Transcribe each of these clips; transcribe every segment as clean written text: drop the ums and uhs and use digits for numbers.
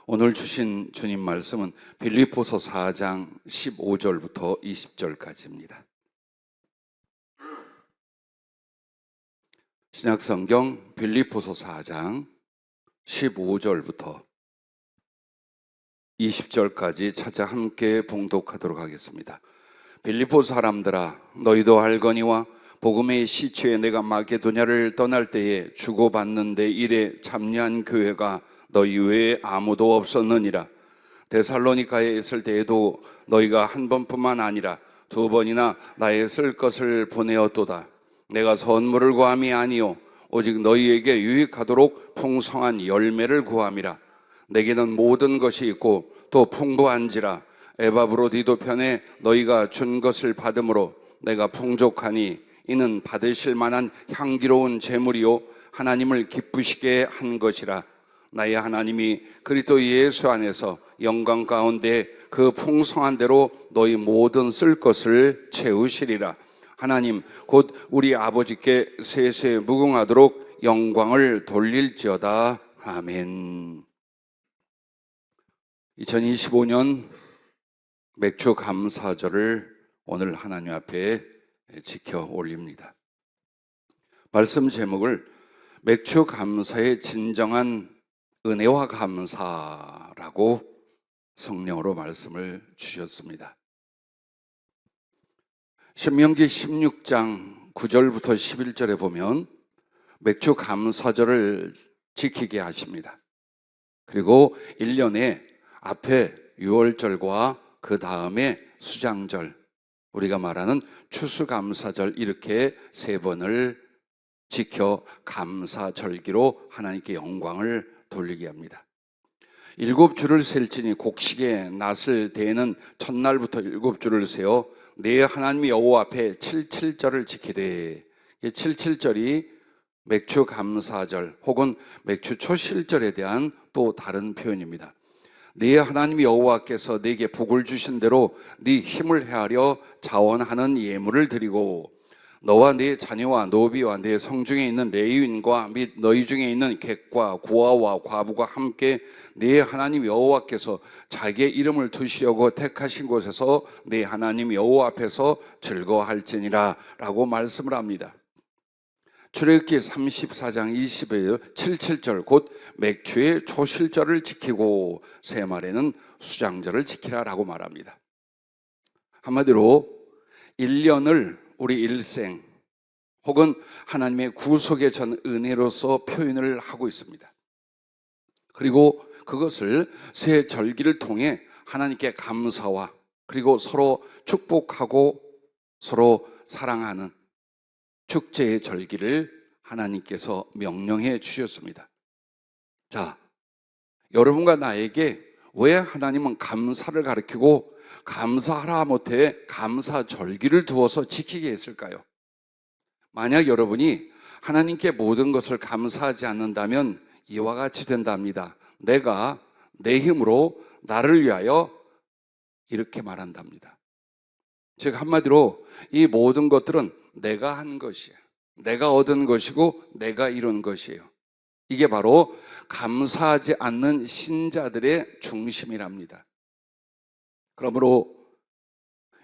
오늘 주신 주님 말씀은 빌립보서 4장 15절부터 20절까지입니다. 신약성경 빌립보서 4장 15절부터 20절까지 찾아 함께 봉독하도록 하겠습니다. 빌립보 사람들아, 너희도 알거니와 복음의 시초에 내가 마게도냐를 떠날 때에 주고받는 데 일에 참여한 교회가 너희 외에 아무도 없었느니라. 데살로니가에 있을 때에도 너희가 한 번뿐만 아니라 두 번이나 나의 쓸 것을 보내었도다. 내가 선물을 구함이 아니요 오직 너희에게 유익하도록 풍성한 열매를 구함이라. 내게는 모든 것이 있고 또 풍부한지라. 에바브로디도 편에 너희가 준 것을 받음으로 내가 풍족하니 이는 받으실 만한 향기로운 제물이요 하나님을 기쁘시게 한 것이라. 나의 하나님이 그리스도 예수 안에서 영광 가운데 그 풍성한 대로 너희 모든 쓸 것을 채우시리라. 하나님 곧 우리 아버지께 세세 무궁하도록 영광을 돌릴지어다. 아멘. 2025년 맥주 감사절을 오늘 하나님 앞에 지켜 올립니다. 말씀 제목을 맥주 감사의 진정한 은혜와 감사라고 성령으로 말씀을 주셨습니다. 신명기 16장 9절부터 11절에 보면 맥주 감사절을 지키게 하십니다. 그리고 1년에 앞에 유월절과 그 다음에 수장절, 우리가 말하는 추수감사절, 이렇게 세 번을 지켜 감사절기로 하나님께 영광을 돌리게 합니다. 7주를 셀지니 곡식의 낫을 대는 첫날부터 7주를 세어 내 하나님 여호와 앞에 77절을 지키되, 77절이 맥주 감사절 혹은 맥주 초실절에 대한 또 다른 표현입니다. 네 하나님 여호와께서 네게 복을 주신 대로 네 힘을 헤아려 자원하는 예물을 드리고 너와 네 자녀와 노비와 네 성중에 있는 레위인과 및 너희 중에 있는 객과 고아와 과부가 함께 네 하나님 여호와께서 자기의 이름을 두시려고 택하신 곳에서 네 하나님 여호와 앞에서 즐거워할지니라 라고 말씀을 합니다. 출애굽기 34장 20에 77절 곧 맥주의 초실절을 지키고 세 말에는 수장절을 지키라 라고 말합니다. 한마디로 1년을 우리 일생 혹은 하나님의 구속의 전 은혜로서 표현을 하고 있습니다. 그리고 그것을 새 절기를 통해 하나님께 감사와 그리고 서로 축복하고 서로 사랑하는 축제의 절기를 하나님께서 명령해 주셨습니다. 자, 여러분과 나에게 왜 하나님은 감사를 가르치고 감사하라 못해 감사절기를 두어서 지키게 했을까요? 만약 여러분이 하나님께 모든 것을 감사하지 않는다면 이와 같이 된답니다. 내가 내 힘으로 나를 위하여 이렇게 말한답니다. 즉 한마디로 이 모든 것들은 내가 한 것이에요. 내가 얻은 것이고 내가 이룬 것이에요. 이게 바로 감사하지 않는 신자들의 중심이랍니다. 그러므로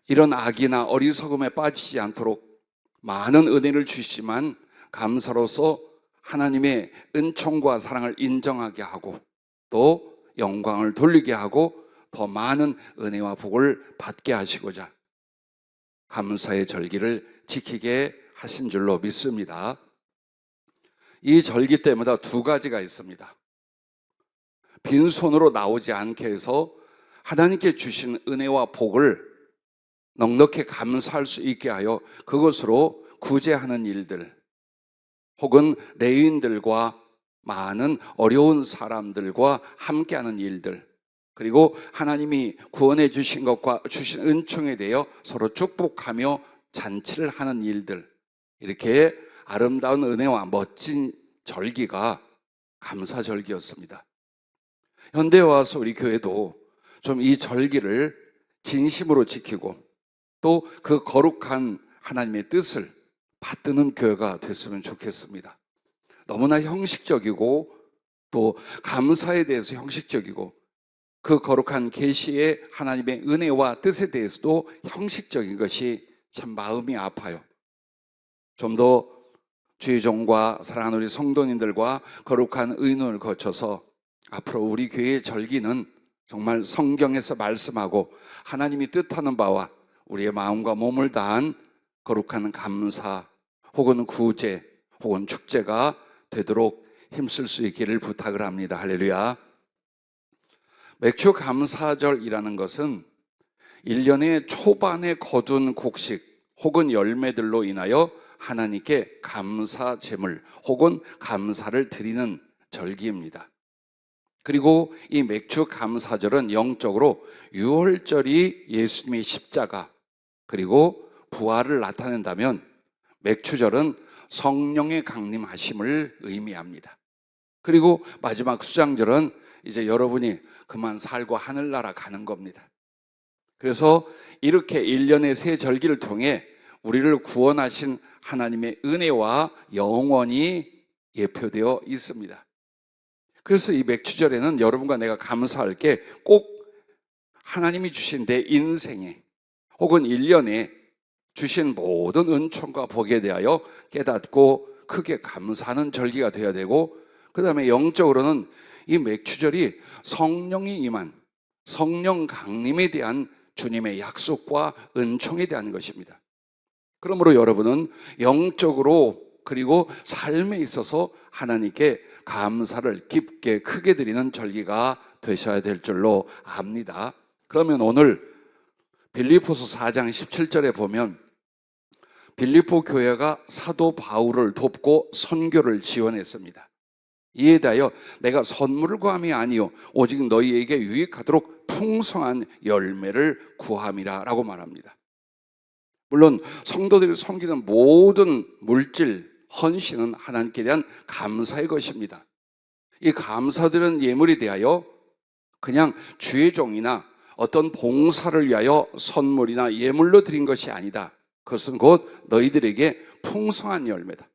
이런 악이나 어리석음에 빠지지 않도록 많은 은혜를 주시지만 감사로서 하나님의 은총과 사랑을 인정하게 하고 또 영광을 돌리게 하고 더 많은 은혜와 복을 받게 하시고자 감사의 절기를 지키게 하신 줄로 믿습니다. 이 절기 때마다 두 가지가 있습니다. 빈손으로 나오지 않게 해서 하나님께 주신 은혜와 복을 넉넉히 감사할 수 있게 하여 그것으로 구제하는 일들 혹은 레위인들과 많은 어려운 사람들과 함께하는 일들, 그리고 하나님이 구원해 주신 것과 주신 은총에 대해 서로 축복하며 잔치를 하는 일들, 이렇게 아름다운 은혜와 멋진 절기가 감사절기였습니다. 현대에 와서 우리 교회도 좀 이 절기를 진심으로 지키고 또 그 거룩한 하나님의 뜻을 받드는 교회가 됐으면 좋겠습니다. 너무나 형식적이고 또 감사에 대해서 형식적이고 그 거룩한 계시의 하나님의 은혜와 뜻에 대해서도 형식적인 것이 참 마음이 아파요. 좀 더 주의 종과 사랑하는 우리 성도님들과 거룩한 의논을 거쳐서 앞으로 우리 교회의 절기는 정말 성경에서 말씀하고 하나님이 뜻하는 바와 우리의 마음과 몸을 다한 거룩한 감사 혹은 구제 혹은 축제가 되도록 힘쓸 수 있기를 부탁을 합니다. 할렐루야. 맥주 감사절이라는 것은 1년의 초반에 거둔 곡식 혹은 열매들로 인하여 하나님께 감사 제물 혹은 감사를 드리는 절기입니다. 그리고 이 맥주 감사절은 영적으로 유월절이 예수님의 십자가 그리고 부활을 나타낸다면 맥주절은 성령의 강림하심을 의미합니다. 그리고 마지막 수장절은 이제 여러분이 그만 살고 하늘나라 가는 겁니다. 그래서 이렇게 1년의 새 절기를 통해 우리를 구원하신 하나님의 은혜와 영원히 예표되어 있습니다. 그래서 이 맥주절에는 여러분과 내가 감사할 게 꼭 하나님이 주신 내 인생에 혹은 1년에 주신 모든 은총과 복에 대하여 깨닫고 크게 감사하는 절기가 되어야 되고, 그 다음에 영적으로는 이 맥주절이 성령이 임한 성령 강림에 대한 주님의 약속과 은총에 대한 것입니다. 그러므로 여러분은 영적으로 그리고 삶에 있어서 하나님께 감사를 깊게 크게 드리는 절기가 되셔야 될 줄로 압니다. 그러면 오늘 빌립보서 4장 17절에 보면 빌립보 교회가 사도 바울을 돕고 선교를 지원했습니다. 이에 대하여 내가 선물을 구함이 아니요 오직 너희에게 유익하도록 풍성한 열매를 구함이라 라고 말합니다. 물론 성도들이 섬기는 모든 물질, 헌신은 하나님께 대한 감사의 것입니다. 이 감사드리는 예물에 대하여 그냥 주의 종이나 어떤 봉사를 위하여 선물이나 예물로 드린 것이 아니다. 그것은 곧 너희들에게 풍성한 열매다.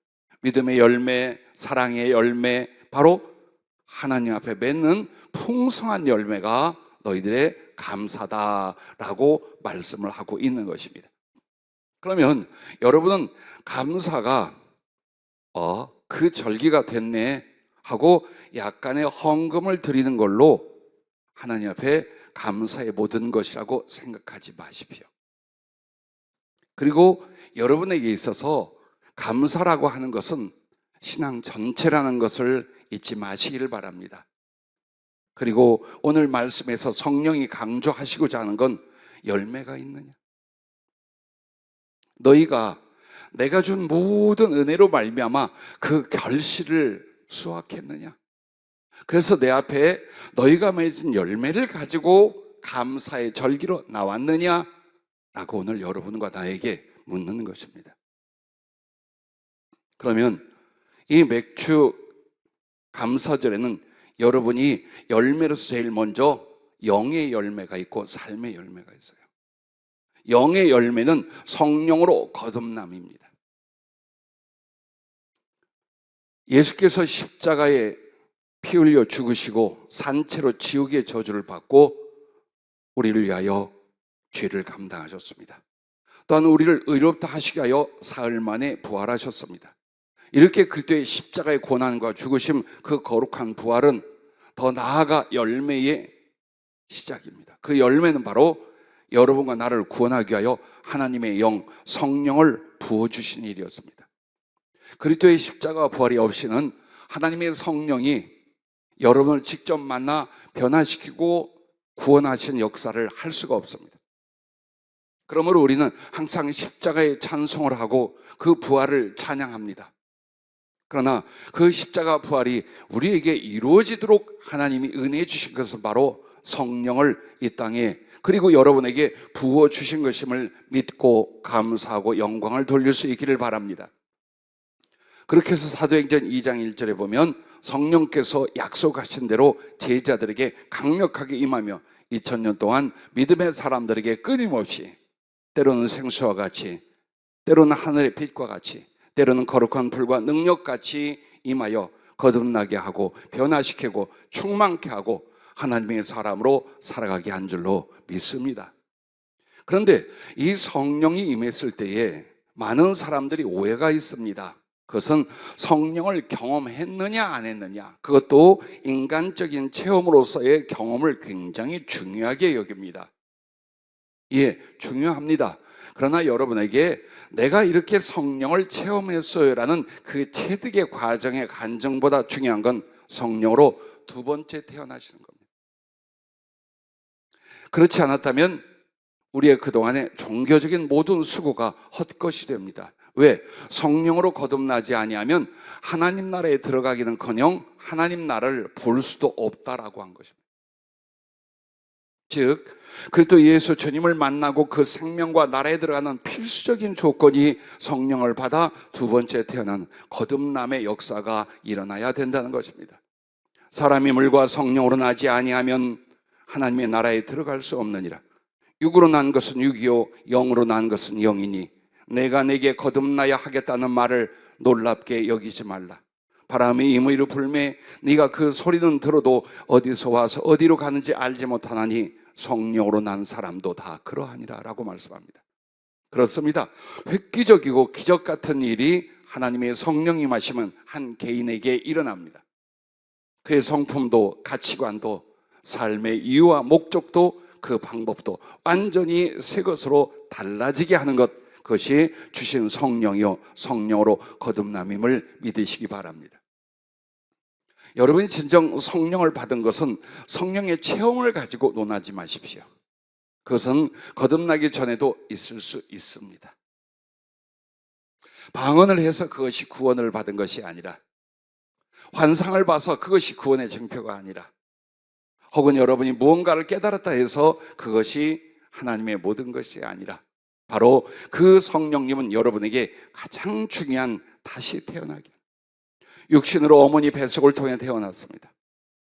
믿음의 열매, 사랑의 열매, 바로 하나님 앞에 맺는 풍성한 열매가 너희들의 감사다라고 말씀을 하고 있는 것입니다. 그러면 여러분은 감사가 그 절기가 됐네 하고 약간의 헌금을 드리는 걸로 하나님 앞에 감사의 모든 것이라고 생각하지 마십시오. 그리고 여러분에게 있어서 감사라고 하는 것은 신앙 전체라는 것을 잊지 마시기를 바랍니다. 그리고 오늘 말씀에서 성령이 강조하시고자 하는 건 열매가 있느냐? 너희가 내가 준 모든 은혜로 말미암아 그 결실을 수확했느냐? 그래서 내 앞에 너희가 맺은 열매를 가지고 감사의 절기로 나왔느냐? 라고 오늘 여러분과 나에게 묻는 것입니다. 그러면 이 맥주 감사절에는 여러분이 열매로서 제일 먼저 영의 열매가 있고 삶의 열매가 있어요. 영의 열매는 성령으로 거듭남입니다. 예수께서 십자가에 피 흘려 죽으시고 산채로 지옥의 저주를 받고 우리를 위하여 죄를 감당하셨습니다. 또한 우리를 의롭다 하시게 하여 사흘 만에 부활하셨습니다. 이렇게 그리스도의 십자가의 고난과 죽으심, 그 거룩한 부활은 더 나아가 열매의 시작입니다. 그 열매는 바로 여러분과 나를 구원하기 위하여 하나님의 영, 성령을 부어주신 일이었습니다. 그리스도의 십자가 부활이 없이는 하나님의 성령이 여러분을 직접 만나 변화시키고 구원하신 역사를 할 수가 없습니다. 그러므로 우리는 항상 십자가에 찬송을 하고 그 부활을 찬양합니다. 그러나 그 십자가 부활이 우리에게 이루어지도록 하나님이 은혜해 주신 것은 바로 성령을 이 땅에 그리고 여러분에게 부어 주신 것임을 믿고 감사하고 영광을 돌릴 수 있기를 바랍니다. 그렇게 해서 사도행전 2장 1절에 보면 성령께서 약속하신 대로 제자들에게 강력하게 임하며 2000년 동안 믿음의 사람들에게 끊임없이 때로는 생수와 같이, 때로는 하늘의 빛과 같이, 때로는 거룩한 불과 능력같이 임하여 거듭나게 하고 변화시키고 충만케 하고 하나님의 사람으로 살아가게 한 줄로 믿습니다. 그런데 이 성령이 임했을 때에 많은 사람들이 오해가 있습니다. 그것은 성령을 경험했느냐 안 했느냐, 그것도 인간적인 체험으로서의 경험을 굉장히 중요하게 여깁니다. 예, 중요합니다. 그러나 여러분에게 내가 이렇게 성령을 체험했어요라는 그 체득의 과정의 간증보다 중요한 건 성령으로 두 번째 태어나시는 겁니다. 그렇지 않았다면 우리의 그동안의 종교적인 모든 수고가 헛것이 됩니다. 왜? 성령으로 거듭나지 아니하면 하나님 나라에 들어가기는커녕 하나님 나라를 볼 수도 없다라고 한 것입니다. 즉 그리스도 예수 주님을 만나고 그 생명과 나라에 들어가는 필수적인 조건이 성령을 받아 두 번째 태어난 거듭남의 역사가 일어나야 된다는 것입니다. 사람이 물과 성령으로 나지 아니하면 하나님의 나라에 들어갈 수 없느니라. 육으로 난 것은 육이요 영으로 난 것은 영이니 내가 내게 거듭나야 하겠다는 말을 놀랍게 여기지 말라. 바람이 임의로 불매 네가 그 소리는 들어도 어디서 와서 어디로 가는지 알지 못하나니 성령으로 난 사람도 다 그러하니라 라고 말씀합니다. 그렇습니다. 획기적이고 기적 같은 일이 하나님의 성령이 임하시면 한 개인에게 일어납니다. 그의 성품도 가치관도 삶의 이유와 목적도 그 방법도 완전히 새 것으로 달라지게 하는 것, 그것이 주신 성령이요 성령으로 거듭남임을 믿으시기 바랍니다. 여러분이 진정 성령을 받은 것은 성령의 체험을 가지고 논하지 마십시오. 그것은 거듭나기 전에도 있을 수 있습니다. 방언을 해서 그것이 구원을 받은 것이 아니라, 환상을 봐서 그것이 구원의 증표가 아니라, 혹은 여러분이 무언가를 깨달았다 해서 그것이 하나님의 모든 것이 아니라, 바로 그 성령님은 여러분에게 가장 중요한 다시 태어나기, 육신으로 어머니 뱃속을 통해 태어났습니다.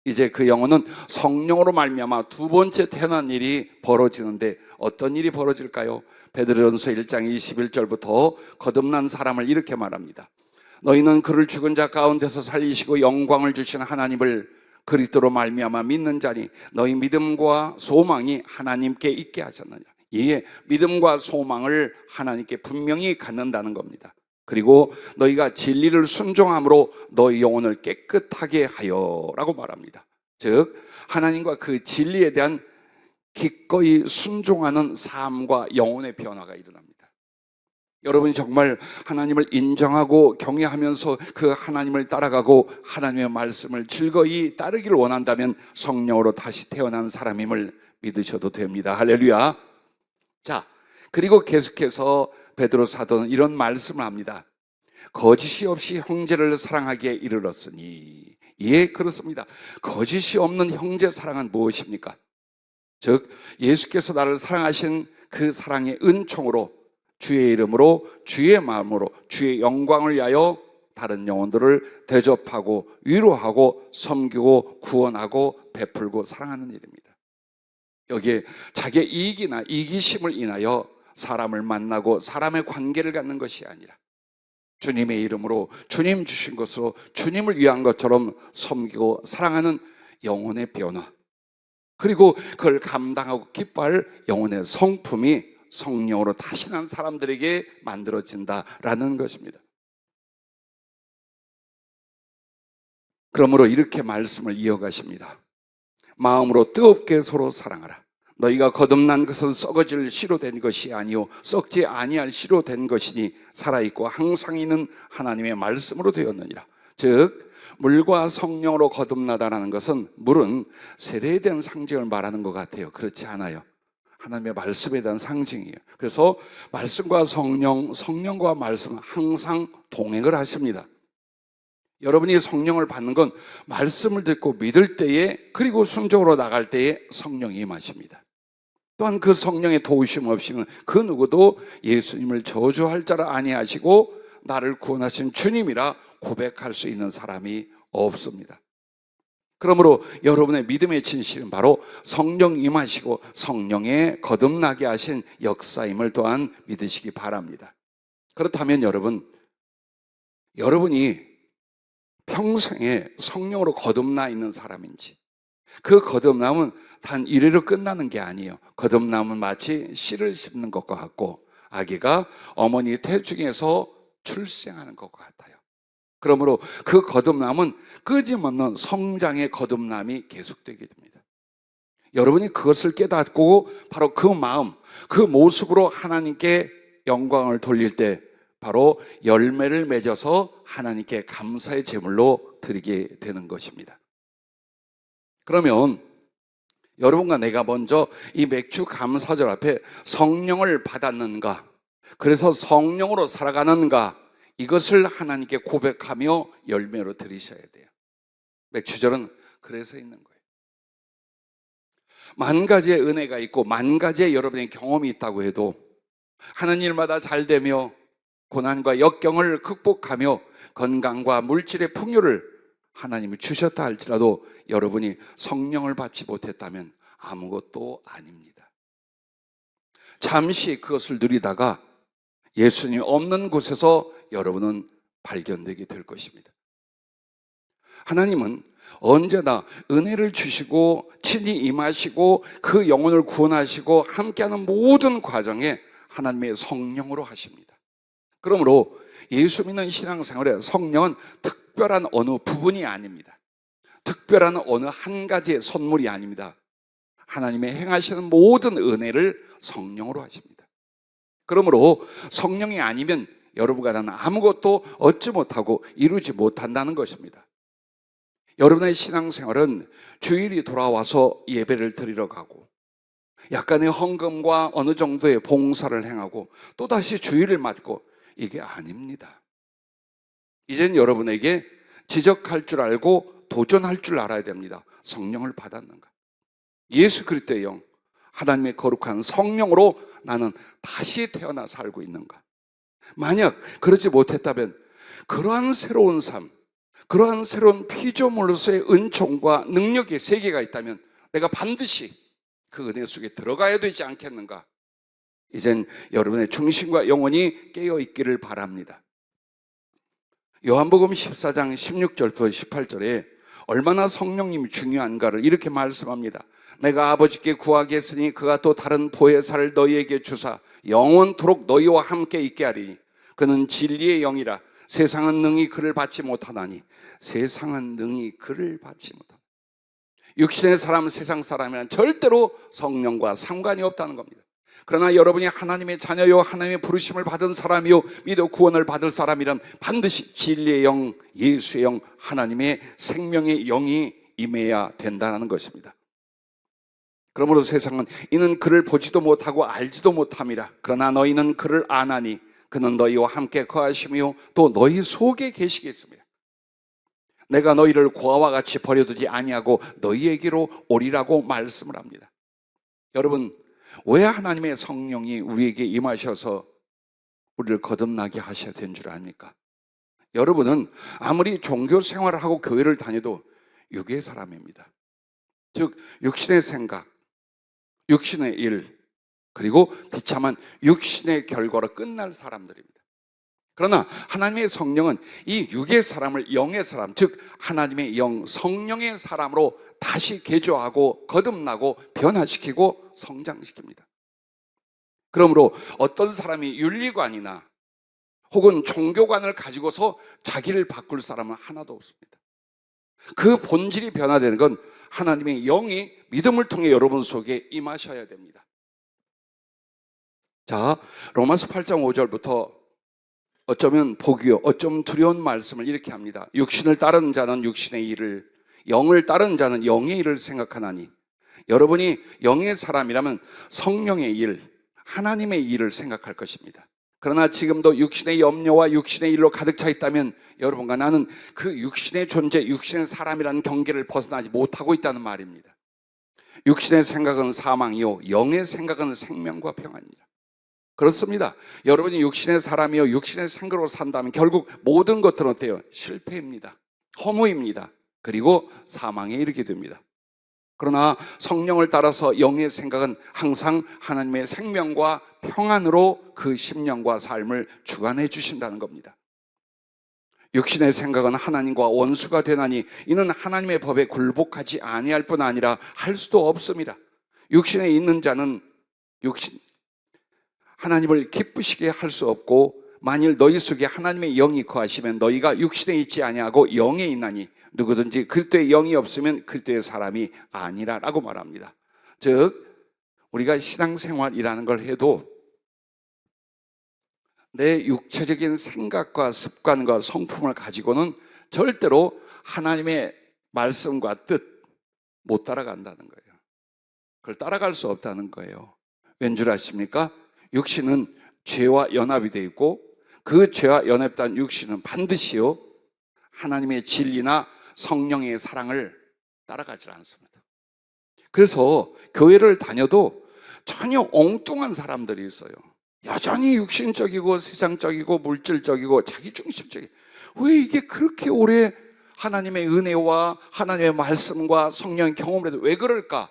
이제 그 영혼은 성령으로 말미암아 두 번째 태어난 일이 벌어지는데 어떤 일이 벌어질까요? 베드로전서 1장 21절부터 거듭난 사람을 이렇게 말합니다. 너희는 그를 죽은 자 가운데서 살리시고 영광을 주신 하나님을 그리스도로 말미암아 믿는 자니 너희 믿음과 소망이 하나님께 있게 하셨느니라. 이에 믿음과 소망을 하나님께 분명히 갖는다는 겁니다. 그리고 너희가 진리를 순종함으로 너희 영혼을 깨끗하게 하여 라고 말합니다. 즉 하나님과 그 진리에 대한 기꺼이 순종하는 삶과 영혼의 변화가 일어납니다. 여러분이 정말 하나님을 인정하고 경외하면서 그 하나님을 따라가고 하나님의 말씀을 즐거이 따르기를 원한다면 성령으로 다시 태어난 사람임을 믿으셔도 됩니다. 할렐루야. 자, 그리고 계속해서 베드로 사도는 이런 말씀을 합니다. 거짓이 없이 형제를 사랑하기에 이르렀으니. 예, 그렇습니다. 거짓이 없는 형제 사랑은 무엇입니까? 즉 예수께서 나를 사랑하신 그 사랑의 은총으로 주의 이름으로 주의 마음으로 주의 영광을 위하여 다른 영혼들을 대접하고 위로하고 섬기고 구원하고 베풀고 사랑하는 일입니다. 여기에 자기의 이익이나 이기심을 인하여 사람을 만나고 사람의 관계를 갖는 것이 아니라 주님의 이름으로 주님 주신 것으로 주님을 위한 것처럼 섬기고 사랑하는 영혼의 변화, 그리고 그걸 감당하고 기뻐할 영혼의 성품이 성령으로 다시 난 사람들에게 만들어진다라는 것입니다. 그러므로 이렇게 말씀을 이어가십니다. 마음으로 뜨겁게 서로 사랑하라. 너희가 거듭난 것은 썩어질 씨로 된 것이 아니요 썩지 아니할 씨로 된 것이니 살아있고 항상 있는 하나님의 말씀으로 되었느니라. 즉 물과 성령으로 거듭나다라는 것은, 물은 세례에 대한 상징을 말하는 것 같아요. 그렇지 않아요. 하나님의 말씀에 대한 상징이에요. 그래서 말씀과 성령, 성령과 말씀은 항상 동행을 하십니다. 여러분이 성령을 받는 건 말씀을 듣고 믿을 때에, 그리고 순종으로 나갈 때에 성령이 임하십니다. 또한 그 성령의 도우심 없이는 그 누구도 예수님을 저주할 자라 아니하시고 나를 구원하신 주님이라 고백할 수 있는 사람이 없습니다. 그러므로 여러분의 믿음의 진실은 바로 성령 임하시고 성령에 거듭나게 하신 역사임을 또한 믿으시기 바랍니다. 그렇다면 여러분이 평생에 성령으로 거듭나 있는 사람인지, 그 거듭남은 단 이래로 끝나는 게 아니에요. 거듭남은 마치 씨를 심는 것과 같고 아기가 어머니 태중에서 출생하는 것과 같아요. 그러므로 그 거듭남은 끊임없는 성장의 거듭남이 계속되게 됩니다. 여러분이 그것을 깨닫고 바로 그 마음, 그 모습으로 하나님께 영광을 돌릴 때 바로 열매를 맺어서 하나님께 감사의 제물로 드리게 되는 것입니다. 그러면 여러분과 내가 먼저 이 맥주 감사절 앞에 성령을 받았는가, 그래서 성령으로 살아가는가, 이것을 하나님께 고백하며 열매로 드리셔야 돼요. 맥주절은 그래서 있는 거예요. 만 가지의 은혜가 있고 만 가지의 여러분의 경험이 있다고 해도 하는 일마다 잘 되며 고난과 역경을 극복하며 건강과 물질의 풍요를 하나님이 주셨다 할지라도 여러분이 성령을 받지 못했다면 아무것도 아닙니다. 잠시 그것을 누리다가 예수님 없는 곳에서 여러분은 발견되게 될 것입니다. 하나님은 언제나 은혜를 주시고 친히 임하시고 그 영혼을 구원하시고 함께하는 모든 과정에 하나님의 성령으로 하십니다. 그러므로 예수 믿는 신앙생활에 성령은 특별한 어느 부분이 아닙니다. 특별한 어느 한 가지의 선물이 아닙니다. 하나님의 행하시는 모든 은혜를 성령으로 하십니다. 그러므로 성령이 아니면 여러분과 나는 아무것도 얻지 못하고 이루지 못한다는 것입니다. 여러분의 신앙생활은 주일이 돌아와서 예배를 드리러 가고 약간의 헌금과 어느 정도의 봉사를 행하고 또다시 주일을 맞고 이게 아닙니다. 이젠 여러분에게 지적할 줄 알고 도전할 줄 알아야 됩니다. 성령을 받았는가? 예수 그리스도의 영, 하나님의 거룩한 성령으로 나는 다시 태어나 살고 있는가? 만약 그러지 못했다면 그러한 새로운 삶, 그러한 새로운 피조물로서의 은총과 능력의 세계가 있다면 내가 반드시 그 은혜 속에 들어가야 되지 않겠는가? 이젠 여러분의 중심과 영혼이 깨어있기를 바랍니다. 요한복음 14장 16절부터 18절에 얼마나 성령님이 중요한가를 이렇게 말씀합니다. 내가 아버지께 구하겠으니 그가 또 다른 보혜사를 너희에게 주사 영원토록 너희와 함께 있게 하리니 그는 진리의 영이라 세상은 능히 그를 받지 못하나니 세상은 능히 그를 받지 못하나니 육신의 사람은 세상 사람이란 절대로 성령과 상관이 없다는 겁니다. 그러나 여러분이 하나님의 자녀요 하나님의 부르심을 받은 사람이요 믿어 구원을 받을 사람이란 반드시 진리의 영, 예수의 영, 하나님의 생명의 영이 임해야 된다는 것입니다. 그러므로 세상은 이는 그를 보지도 못하고 알지도 못함이라. 그러나 너희는 그를 아나니 그는 너희와 함께 거하시며 또 너희 속에 계시겠습니다. 내가 너희를 고아와 같이 버려두지 아니하고 너희에게로 오리라고 말씀을 합니다. 여러분, 왜 하나님의 성령이 우리에게 임하셔서 우리를 거듭나게 하셔야 된 줄 압니까? 여러분은 아무리 종교 생활을 하고 교회를 다녀도 육의 사람입니다. 즉 육신의 생각, 육신의 일, 그리고 비참한 육신의 결과로 끝날 사람들입니다. 그러나 하나님의 성령은 이 육의 사람을 영의 사람, 즉 하나님의 영, 성령의 사람으로 다시 개조하고 거듭나고 변화시키고 성장시킵니다. 그러므로 어떤 사람이 윤리관이나 혹은 종교관을 가지고서 자기를 바꿀 사람은 하나도 없습니다. 그 본질이 변화되는 건 하나님의 영이 믿음을 통해 여러분 속에 임하셔야 됩니다. 자, 로마서 8장 5절부터 어쩌면 복이요 어쩌면 두려운 말씀을 이렇게 합니다. 육신을 따르는 자는 육신의 일을, 영을 따르는 자는 영의 일을 생각하나니. 여러분이 영의 사람이라면 성령의 일, 하나님의 일을 생각할 것입니다. 그러나 지금도 육신의 염려와 육신의 일로 가득 차 있다면 여러분과 나는 그 육신의 존재, 육신의 사람이라는 경계를 벗어나지 못하고 있다는 말입니다. 육신의 생각은 사망이요 영의 생각은 생명과 평안이라. 그렇습니다. 여러분이 육신의 사람이요 육신의 생각으로 산다면 결국 모든 것들은 어때요? 실패입니다. 허무입니다. 그리고 사망에 이르게 됩니다. 그러나 성령을 따라서 영의 생각은 항상 하나님의 생명과 평안으로 그 심령과 삶을 주관해 주신다는 겁니다. 육신의 생각은 하나님과 원수가 되나니 이는 하나님의 법에 굴복하지 아니할 뿐 아니라 할 수도 없습니다. 육신에 있는 자는 하나님을 기쁘시게 할 수 없고, 만일 너희 속에 하나님의 영이 거하시면 너희가 육신에 있지 아니하고 영에 있나니 누구든지 그리스도의 영이 없으면 그리스도의 사람이 아니라라고 말합니다. 즉 우리가 신앙생활이라는 걸 해도 내 육체적인 생각과 습관과 성품을 가지고는 절대로 하나님의 말씀과 뜻 못 따라간다는 거예요. 그걸 따라갈 수 없다는 거예요. 왠 줄 아십니까? 육신은 죄와 연합이 되어 있고, 그 죄와 연합된 육신은 반드시요 하나님의 진리나 성령의 사랑을 따라가지 않습니다. 그래서 교회를 다녀도 전혀 엉뚱한 사람들이 있어요. 여전히 육신적이고 세상적이고 물질적이고 자기중심적이고, 왜 이게 그렇게 오래 하나님의 은혜와 하나님의 말씀과 성령의 경험을 해도 왜 그럴까?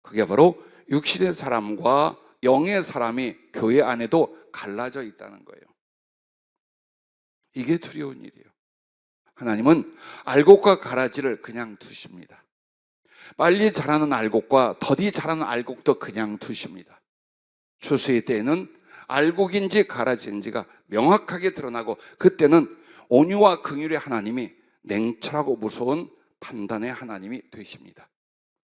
그게 바로 육신의 사람과 영의 사람이 교회 안에도 갈라져 있다는 거예요. 이게 두려운 일이에요. 하나님은 알곡과 가라지를 그냥 두십니다. 빨리 자라는 알곡과 더디 자라는 알곡도 그냥 두십니다. 추수의 때에는 알곡인지 가라지인지가 명확하게 드러나고, 그때는 온유와 긍휼의 하나님이 냉철하고 무서운 판단의 하나님이 되십니다.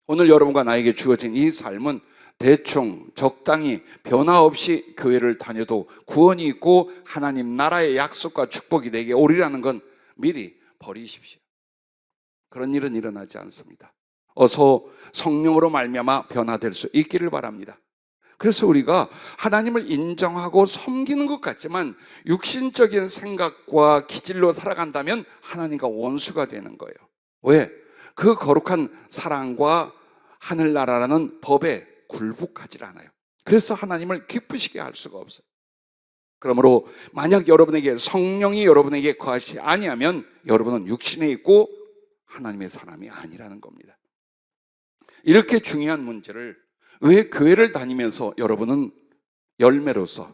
오늘 여러분과 나에게 주어진 이 삶은 대충 적당히 변화 없이 교회를 다녀도 구원이 있고 하나님 나라의 약속과 축복이 내게 오리라는 건 미리 버리십시오. 그런 일은 일어나지 않습니다. 어서 성령으로 말미암아 변화될 수 있기를 바랍니다. 그래서 우리가 하나님을 인정하고 섬기는 것 같지만 육신적인 생각과 기질로 살아간다면 하나님과 원수가 되는 거예요. 왜? 그 거룩한 사랑과 하늘나라라는 법에 굴복하지 않아요. 그래서 하나님을 기쁘시게 할 수가 없어요. 그러므로 만약 여러분에게 성령이 여러분에게 거하시 아니하면 여러분은 육신에 있고 하나님의 사람이 아니라는 겁니다. 이렇게 중요한 문제를 왜 교회를 다니면서 여러분은 열매로서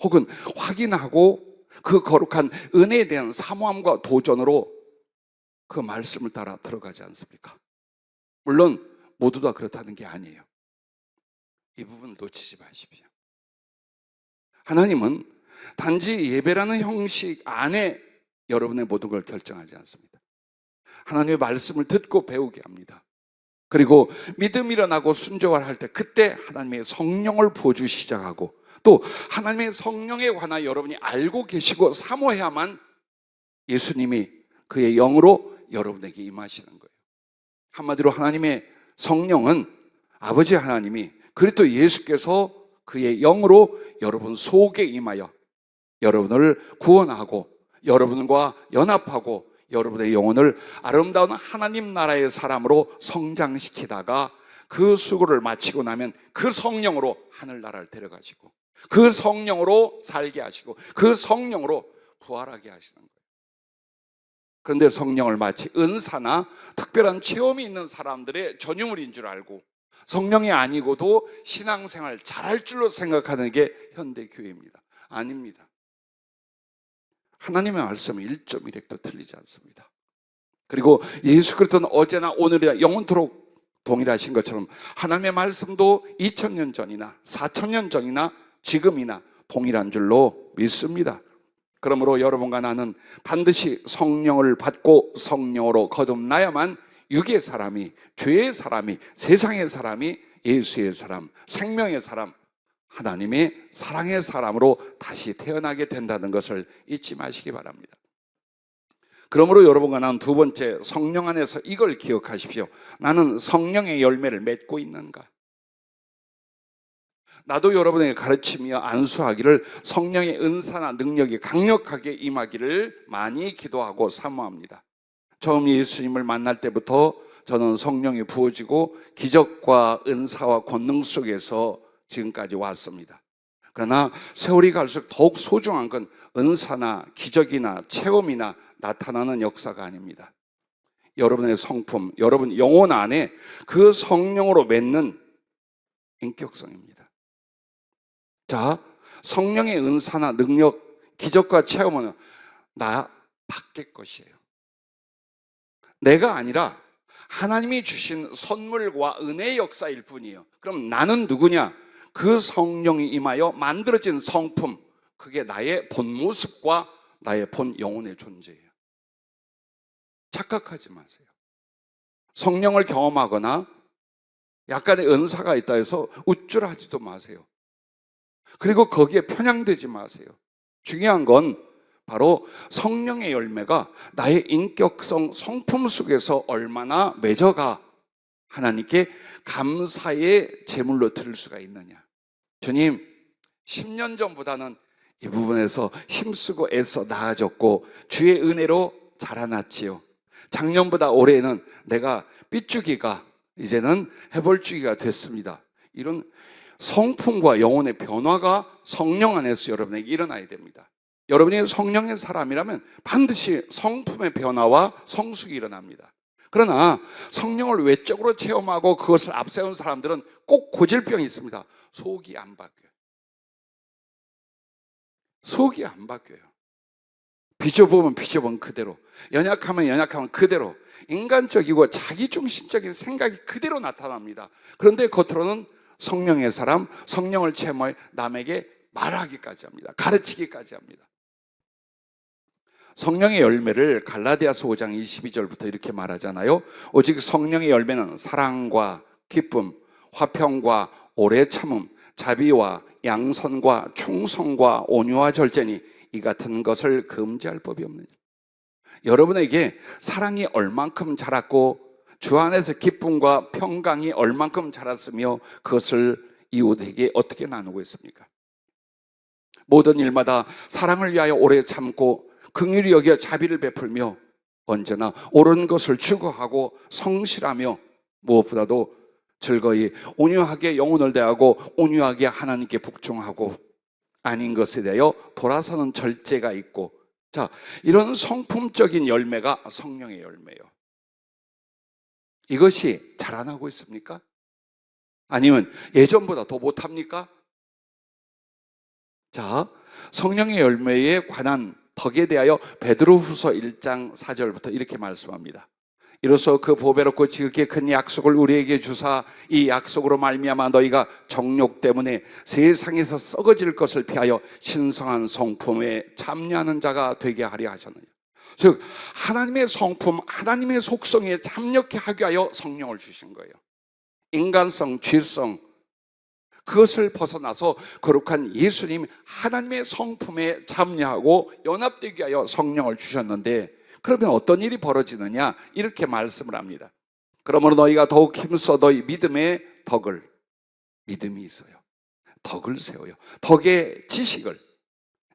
혹은 확인하고 그 거룩한 은혜에 대한 사모함과 도전으로 그 말씀을 따라 들어가지 않습니까? 물론 모두 다 그렇다는 게 아니에요. 이 부분 놓치지 마십시오. 하나님은 단지 예배라는 형식 안에 여러분의 모든 걸 결정하지 않습니다. 하나님의 말씀을 듣고 배우게 합니다. 그리고 믿음이 일어나고 순종을 할 때 그때 하나님의 성령을 부어주기 시작하고, 또 하나님의 성령에 관하여 여러분이 알고 계시고 사모해야만 예수님이 그의 영으로 여러분에게 임하시는 거예요. 한마디로 하나님의 성령은 아버지 하나님이 그리스도 예수께서 그의 영으로 여러분 속에 임하여 여러분을 구원하고 여러분과 연합하고 여러분의 영혼을 아름다운 하나님 나라의 사람으로 성장시키다가 그 수고를 마치고 나면 그 성령으로 하늘나라를 데려가시고 그 성령으로 살게 하시고 그 성령으로 부활하게 하시는 거예요. 그런데 성령을 마치 은사나 특별한 체험이 있는 사람들의 전유물인 줄 알고 성령이 아니고도 신앙생활 잘할 줄로 생각하는 게 현대교회입니다. 아닙니다. 하나님의 말씀은 1.1획도 틀리지 않습니다. 그리고 예수 그리스도는 어제나 오늘이나 영원토록 동일하신 것처럼 하나님의 말씀도 2000년 전이나 4000년 전이나 지금이나 동일한 줄로 믿습니다. 그러므로 여러분과 나는 반드시 성령을 받고 성령으로 거듭나야만 육의 사람이, 죄의 사람이, 세상의 사람이, 예수의 사람, 생명의 사람, 하나님의 사랑의 사람으로 다시 태어나게 된다는 것을 잊지 마시기 바랍니다. 그러므로 여러분과 나는 두 번째, 성령 안에서 이걸 기억하십시오. 나는 성령의 열매를 맺고 있는가? 나도 여러분에게 가르치며 안수하기를 성령의 은사나 능력이 강력하게 임하기를 많이 기도하고 사모합니다. 처음 예수님을 만날 때부터 저는 성령이 부어지고 기적과 은사와 권능 속에서 지금까지 왔습니다. 그러나 세월이 갈수록 더욱 소중한 건 은사나 기적이나 체험이나 나타나는 역사가 아닙니다. 여러분의 성품, 여러분 영혼 안에 그 성령으로 맺는 인격성입니다. 자, 성령의 은사나 능력, 기적과 체험은 나 밖의 것이에요. 내가 아니라 하나님이 주신 선물과 은혜의 역사일 뿐이에요. 그럼 나는 누구냐? 그 성령이 임하여 만들어진 성품, 그게 나의 본 모습과 나의 본 영혼의 존재예요. 착각하지 마세요. 성령을 경험하거나 약간의 은사가 있다 해서 우쭐하지도 마세요. 그리고 거기에 편향되지 마세요. 중요한 건 바로 성령의 열매가 나의 인격성 성품 속에서 얼마나 맺어가 하나님께 감사의 제물로 드릴 수가 있느냐. 주님, 10년 전보다는 이 부분에서 힘쓰고 애써 나아졌고 주의 은혜로 자라났지요. 작년보다 올해는 내가 삐죽이가 이제는 해볼죽이가 됐습니다. 이런 성품과 영혼의 변화가 성령 안에서 여러분에게 일어나야 됩니다. 여러분이 성령의 사람이라면 반드시 성품의 변화와 성숙이 일어납니다. 그러나 성령을 외적으로 체험하고 그것을 앞세운 사람들은 꼭 고질병이 있습니다. 속이 안 바뀌어요. 속이 안 바뀌어요. 비좁으면 비좁은 그대로, 연약하면 연약하면 그대로, 인간적이고 자기중심적인 생각이 그대로 나타납니다. 그런데 겉으로는 성령의 사람, 성령을 체험해 남에게 말하기까지 합니다. 가르치기까지 합니다. 성령의 열매를 갈라디아서 5장 22절부터 이렇게 말하잖아요. 오직 성령의 열매는 사랑과 기쁨, 화평과 오래 참음, 자비와 양선과 충성과 온유와 절제니 이 같은 것을 금지할 법이 없느니라. 여러분에게 사랑이 얼만큼 자랐고 주 안에서 기쁨과 평강이 얼만큼 자랐으며 그것을 이웃에게 어떻게 나누고 있습니까? 모든 일마다 사랑을 위하여 오래 참고 긍휼히 여겨 자비를 베풀며 언제나 옳은 것을 추구하고 성실하며 무엇보다도 즐거이 온유하게 영혼을 대하고 온유하게 하나님께 복종하고 아닌 것에 대하여 돌아서는 절제가 있고, 자, 이런 성품적인 열매가 성령의 열매예요. 이것이 자라나고 있습니까? 아니면 예전보다 더 못합니까? 자, 성령의 열매에 관한 덕에 대하여 베드로후서 1장 4절부터 이렇게 말씀합니다. 이로써 그 보배롭고 지극히 큰 약속을 우리에게 주사 이 약속으로 말미암아 너희가 정욕 때문에 세상에서 썩어질 것을 피하여 신성한 성품에 참여하는 자가 되게 하려 하셨느냐. 즉 하나님의 성품, 하나님의 속성에 참여케 하기 위하여 성령을 주신 거예요. 인간성, 죄성, 그것을 벗어나서 거룩한 예수님 하나님의 성품에 참여하고 연합되기 위하여 성령을 주셨는데, 그러면 어떤 일이 벌어지느냐? 이렇게 말씀을 합니다. 그러므로 너희가 더욱 힘써 너희 믿음의 덕을, 믿음이 있어요, 덕을 세워요. 덕의 지식을,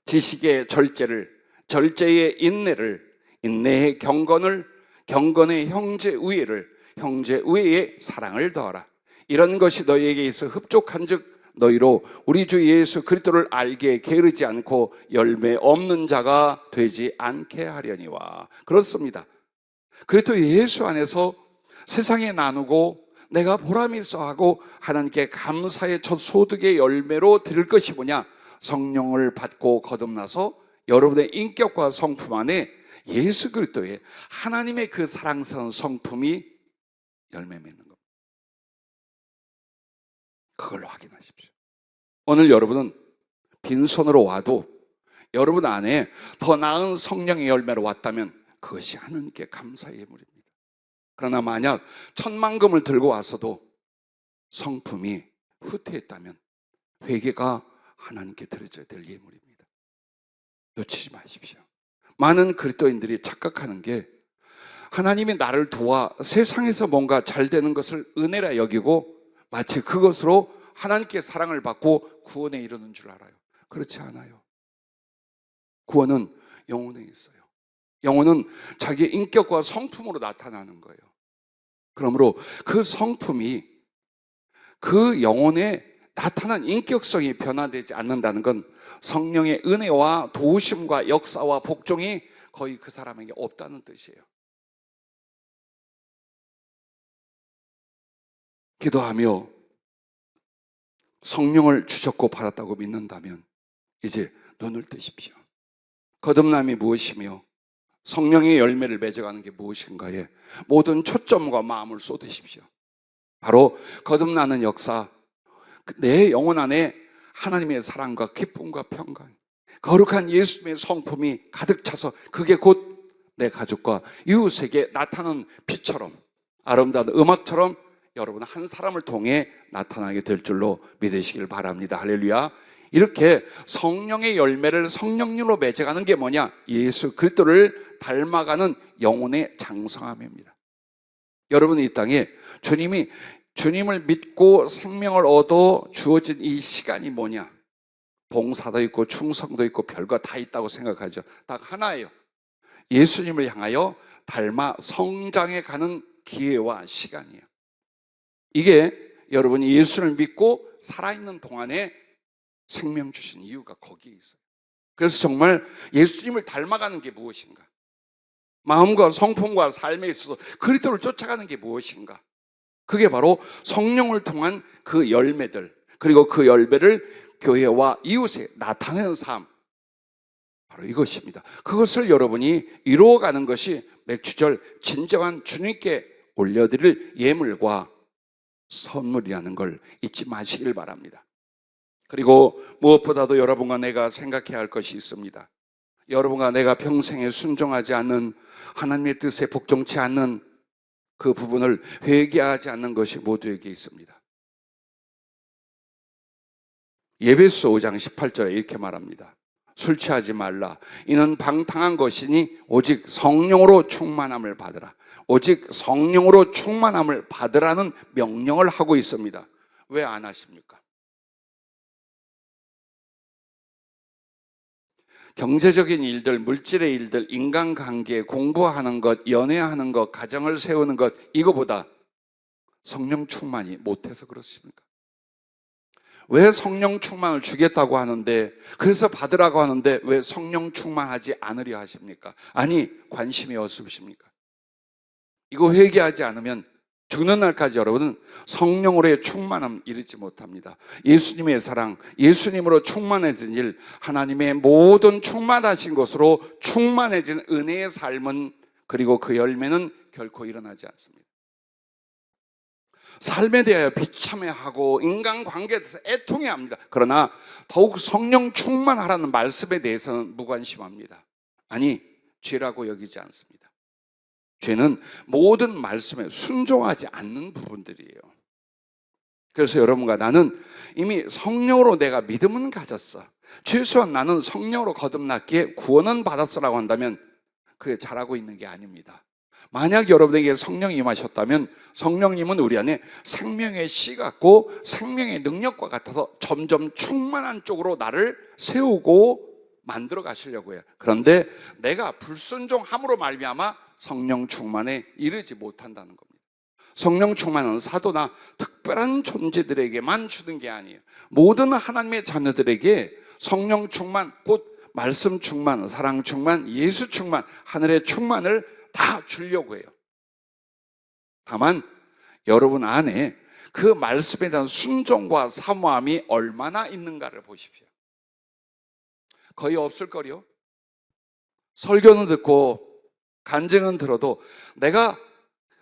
지식의 절제를, 절제의 인내를, 인내의 경건을, 경건의 형제 우애를, 형제 우애의 사랑을 더하라. 이런 것이 너희에게 있어 흡족한즉 너희로 우리 주 예수 그리스도를 알게 게으르지 않고 열매 없는 자가 되지 않게 하려니와. 그렇습니다. 그리스도 예수 안에서 세상에 나누고 내가 보람이 있어 하고 하나님께 감사의 첫 소득의 열매로 드릴 것이 뭐냐? 성령을 받고 거듭나서 여러분의 인격과 성품 안에 예수 그리스도의 하나님의 그 사랑스러운 성품이 열매 맺는 겁니다. 그걸 확인하십시오. 오늘 여러분은 빈손으로 와도 여러분 안에 더 나은 성령의 열매로 왔다면 그것이 하나님께 감사의 예물입니다. 그러나 만약 천만금을 들고 와서도 성품이 후퇴했다면 회개가 하나님께 드려져야 될 예물입니다. 놓치지 마십시오. 많은 그리스도인들이 착각하는 게 하나님이 나를 도와 세상에서 뭔가 잘 되는 것을 은혜라 여기고 마치 그것으로 하나님께 사랑을 받고 구원에 이르는 줄 알아요. 그렇지 않아요. 구원은 영혼에 있어요. 영혼은 자기의 인격과 성품으로 나타나는 거예요. 그러므로 그 성품이 그 영혼에 나타난 인격성이 변화되지 않는다는 건 성령의 은혜와 도우심과 역사와 복종이 거의 그 사람에게 없다는 뜻이에요. 기도하며 성령을 주셨고 받았다고 믿는다면 이제 눈을 뜨십시오. 거듭남이 무엇이며 성령의 열매를 맺어가는 게 무엇인가에 모든 초점과 마음을 쏟으십시오. 바로 거듭나는 역사, 내 영혼 안에 하나님의 사랑과 기쁨과 평강, 거룩한 예수님의 성품이 가득 차서 그게 곧 내 가족과 이웃에게 나타나는 빛처럼, 아름다운 음악처럼 여러분 한 사람을 통해 나타나게 될 줄로 믿으시길 바랍니다. 할렐루야. 이렇게 성령의 열매를 성령님으로 맺어가는 게 뭐냐? 예수 그리스도를 닮아가는 영혼의 장성함입니다. 여러분 이 땅에 주님을 믿고 생명을 얻어 주어진 이 시간이 뭐냐? 봉사도 있고 충성도 있고 별거 다 있다고 생각하죠. 딱 하나예요. 예수님을 향하여 닮아 성장해 가는 기회와 시간이에요. 이게 여러분이 예수를 믿고 살아있는 동안에 생명 주신 이유가 거기에 있어요. 그래서 정말 예수님을 닮아가는 게 무엇인가? 마음과 성품과 삶에 있어서 그리스도를 쫓아가는 게 무엇인가? 그게 바로 성령을 통한 그 열매들, 그리고 그 열매를 교회와 이웃에 나타내는 삶, 바로 이것입니다. 그것을 여러분이 이루어가는 것이 맥주절 진정한 주님께 올려드릴 예물과 선물이라는 걸 잊지 마시길 바랍니다. 그리고 무엇보다도 여러분과 내가 생각해야 할 것이 있습니다. 여러분과 내가 평생에 순종하지 않는, 하나님의 뜻에 복종치 않는 그 부분을 회개하지 않는 것이 모두에게 있습니다. 에베소 5장 18절에 이렇게 말합니다. 술 취하지 말라. 이는 방탕한 것이니 오직 성령으로 충만함을 받으라. 오직 성령으로 충만함을 받으라는 명령을 하고 있습니다. 왜 안 하십니까? 경제적인 일들, 물질의 일들, 인간관계, 공부하는 것, 연애하는 것, 가정을 세우는 것, 이거보다 성령 충만이 못해서 그렇습니까? 왜 성령 충만을 주겠다고 하는데, 그래서 받으라고 하는데 왜 성령 충만하지 않으려 하십니까? 아니, 관심이 없으십니까? 이거 회개하지 않으면 죽는 날까지 여러분은 성령으로의 충만함 이루지 못합니다. 예수님의 사랑, 예수님으로 충만해진 일, 하나님의 모든 충만하신 것으로 충만해진 은혜의 삶은, 그리고 그 열매는 결코 일어나지 않습니다. 삶에 대하여 비참해하고 인간관계에 대해서 애통해합니다. 그러나 더욱 성령 충만하라는 말씀에 대해서는 무관심합니다. 아니, 죄라고 여기지 않습니다. 죄는 모든 말씀에 순종하지 않는 부분들이에요. 그래서 여러분과 나는 이미 성령으로 내가 믿음은 가졌어, 최소한 나는 성령으로 거듭났기에 구원은 받았어라고 한다면 그게 잘하고 있는 게 아닙니다. 만약 여러분에게 성령이 임하셨다면 성령님은 우리 안에 생명의 씨 같고 생명의 능력과 같아서 점점 충만한 쪽으로 나를 세우고 만들어 가시려고 해요. 그런데 내가 불순종함으로 말미암아 성령 충만에 이르지 못한다는 겁니다. 성령 충만은 사도나 특별한 존재들에게만 주는 게 아니에요. 모든 하나님의 자녀들에게 성령 충만, 곧 말씀 충만, 사랑 충만, 예수 충만, 하늘의 충만을 다 주려고 해요. 다만 여러분 안에 그 말씀에 대한 순종과 사모함이 얼마나 있는가를 보십시오. 거의 없을 거요. 설교는 듣고 간증은 들어도 내가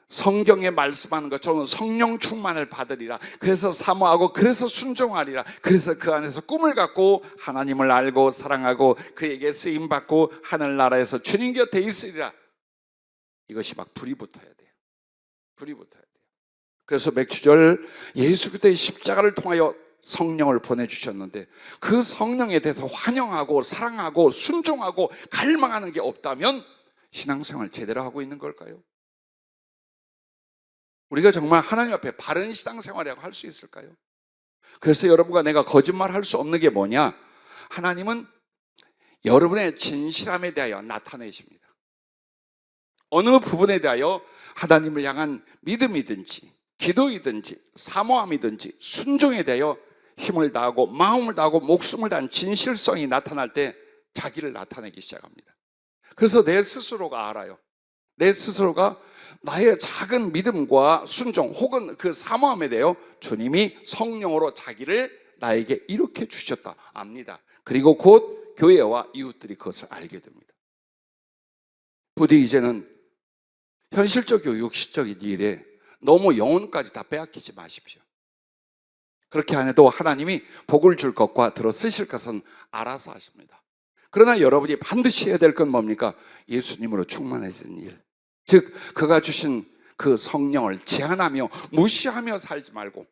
성경에 말씀하는 것처럼 성령 충만을 받으리라, 그래서 사모하고 그래서 순종하리라, 그래서 그 안에서 꿈을 갖고 하나님을 알고 사랑하고 그에게 쓰임받고 하늘나라에서 주님 곁에 있으리라, 이것이 막 불이 붙어야 돼요. 불이 붙어야 돼요. 그래서 맥주절 예수 그리스도의 십자가를 통하여 성령을 보내주셨는데 그 성령에 대해서 환영하고 사랑하고 순종하고 갈망하는 게 없다면 신앙생활 제대로 하고 있는 걸까요? 우리가 정말 하나님 앞에 바른 신앙생활이라고 할 수 있을까요? 그래서 여러분과 내가 거짓말할 수 없는 게 뭐냐? 하나님은 여러분의 진실함에 대하여 나타내십니다. 어느 부분에 대하여 하나님을 향한 믿음이든지 기도이든지 사모함이든지 순종에 대하여 힘을 다하고 마음을 다하고 목숨을 다한 진실성이 나타날 때 자기를 나타내기 시작합니다. 그래서 내 스스로가 알아요. 내 스스로가 나의 작은 믿음과 순종 혹은 그 사모함에 대하여 주님이 성령으로 자기를 나에게 이렇게 주셨다 압니다. 그리고 곧 교회와 이웃들이 그것을 알게 됩니다. 부디 이제는 현실적이고 육신적인 일에 너무 영혼까지 다 빼앗기지 마십시오. 그렇게 안 해도 하나님이 복을 줄 것과 들어 쓰실 것은 알아서 하십니다. 그러나 여러분이 반드시 해야 될 건 뭡니까? 예수님으로 충만해지는 일. 즉 그가 주신 그 성령을 제한하며 무시하며 살지 말고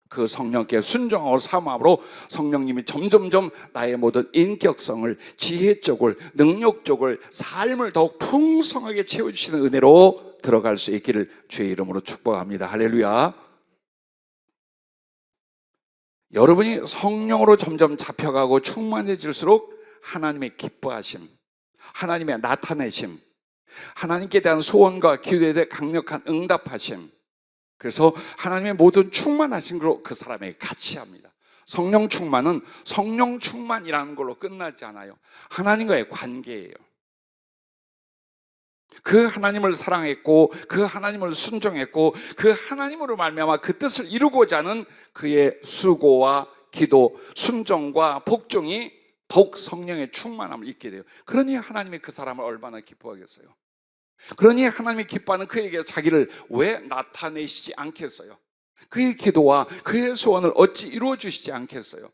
그 성령께 순종하고 사모함으로 성령님이 점점점 나의 모든 인격성을, 지혜 쪽을, 능력 쪽을, 삶을 더욱 풍성하게 채워주시는 은혜로 들어갈 수 있기를 주의 이름으로 축복합니다. 할렐루야. 여러분이 성령으로 점점 잡혀가고 충만해질수록 하나님의 기뻐하심, 하나님의 나타내심, 하나님께 대한 소원과 기도에 대해 강력한 응답하심, 그래서 하나님의 모든 충만하신 그 사람에게 같이 합니다. 성령 충만은 성령 충만이라는 걸로 끝나지 않아요. 하나님과의 관계예요. 그 하나님을 사랑했고 그 하나님을 순종했고 그 하나님으로 말미암아 그 뜻을 이루고자 하는 그의 수고와 기도, 순종과 복종이 더욱 성령의 충만함을 잊게 돼요. 그러니 하나님이 그 사람을 얼마나 기뻐하겠어요. 그러니 하나님이 기뻐하는 그에게 자기를 왜 나타내시지 않겠어요? 그의 기도와 그의 소원을 어찌 이루어 주시지 않겠어요?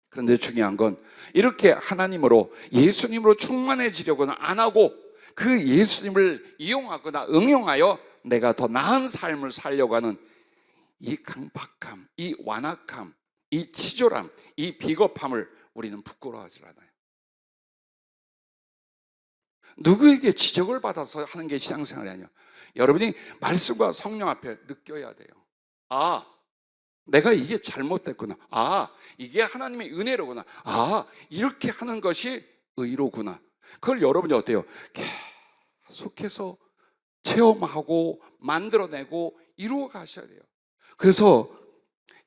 그런데 중요한 건 이렇게 하나님으로 예수님으로 충만해지려고는 안 하고 그 예수님을 이용하거나 응용하여 내가 더 나은 삶을 살려고 하는 이 강박함, 이 완악함, 이 치졸함, 이 비겁함을 우리는 부끄러워하지 않아요. 누구에게 지적을 받아서 하는 게 신앙생활이 아니에요. 여러분이 말씀과 성령 앞에 느껴야 돼요. 아, 내가 이게 잘못됐구나. 아, 이게 하나님의 은혜로구나. 아, 이렇게 하는 것이 의로구나. 그걸 여러분이 어때요? 계속해서 체험하고 만들어내고 이루어 가셔야 돼요. 그래서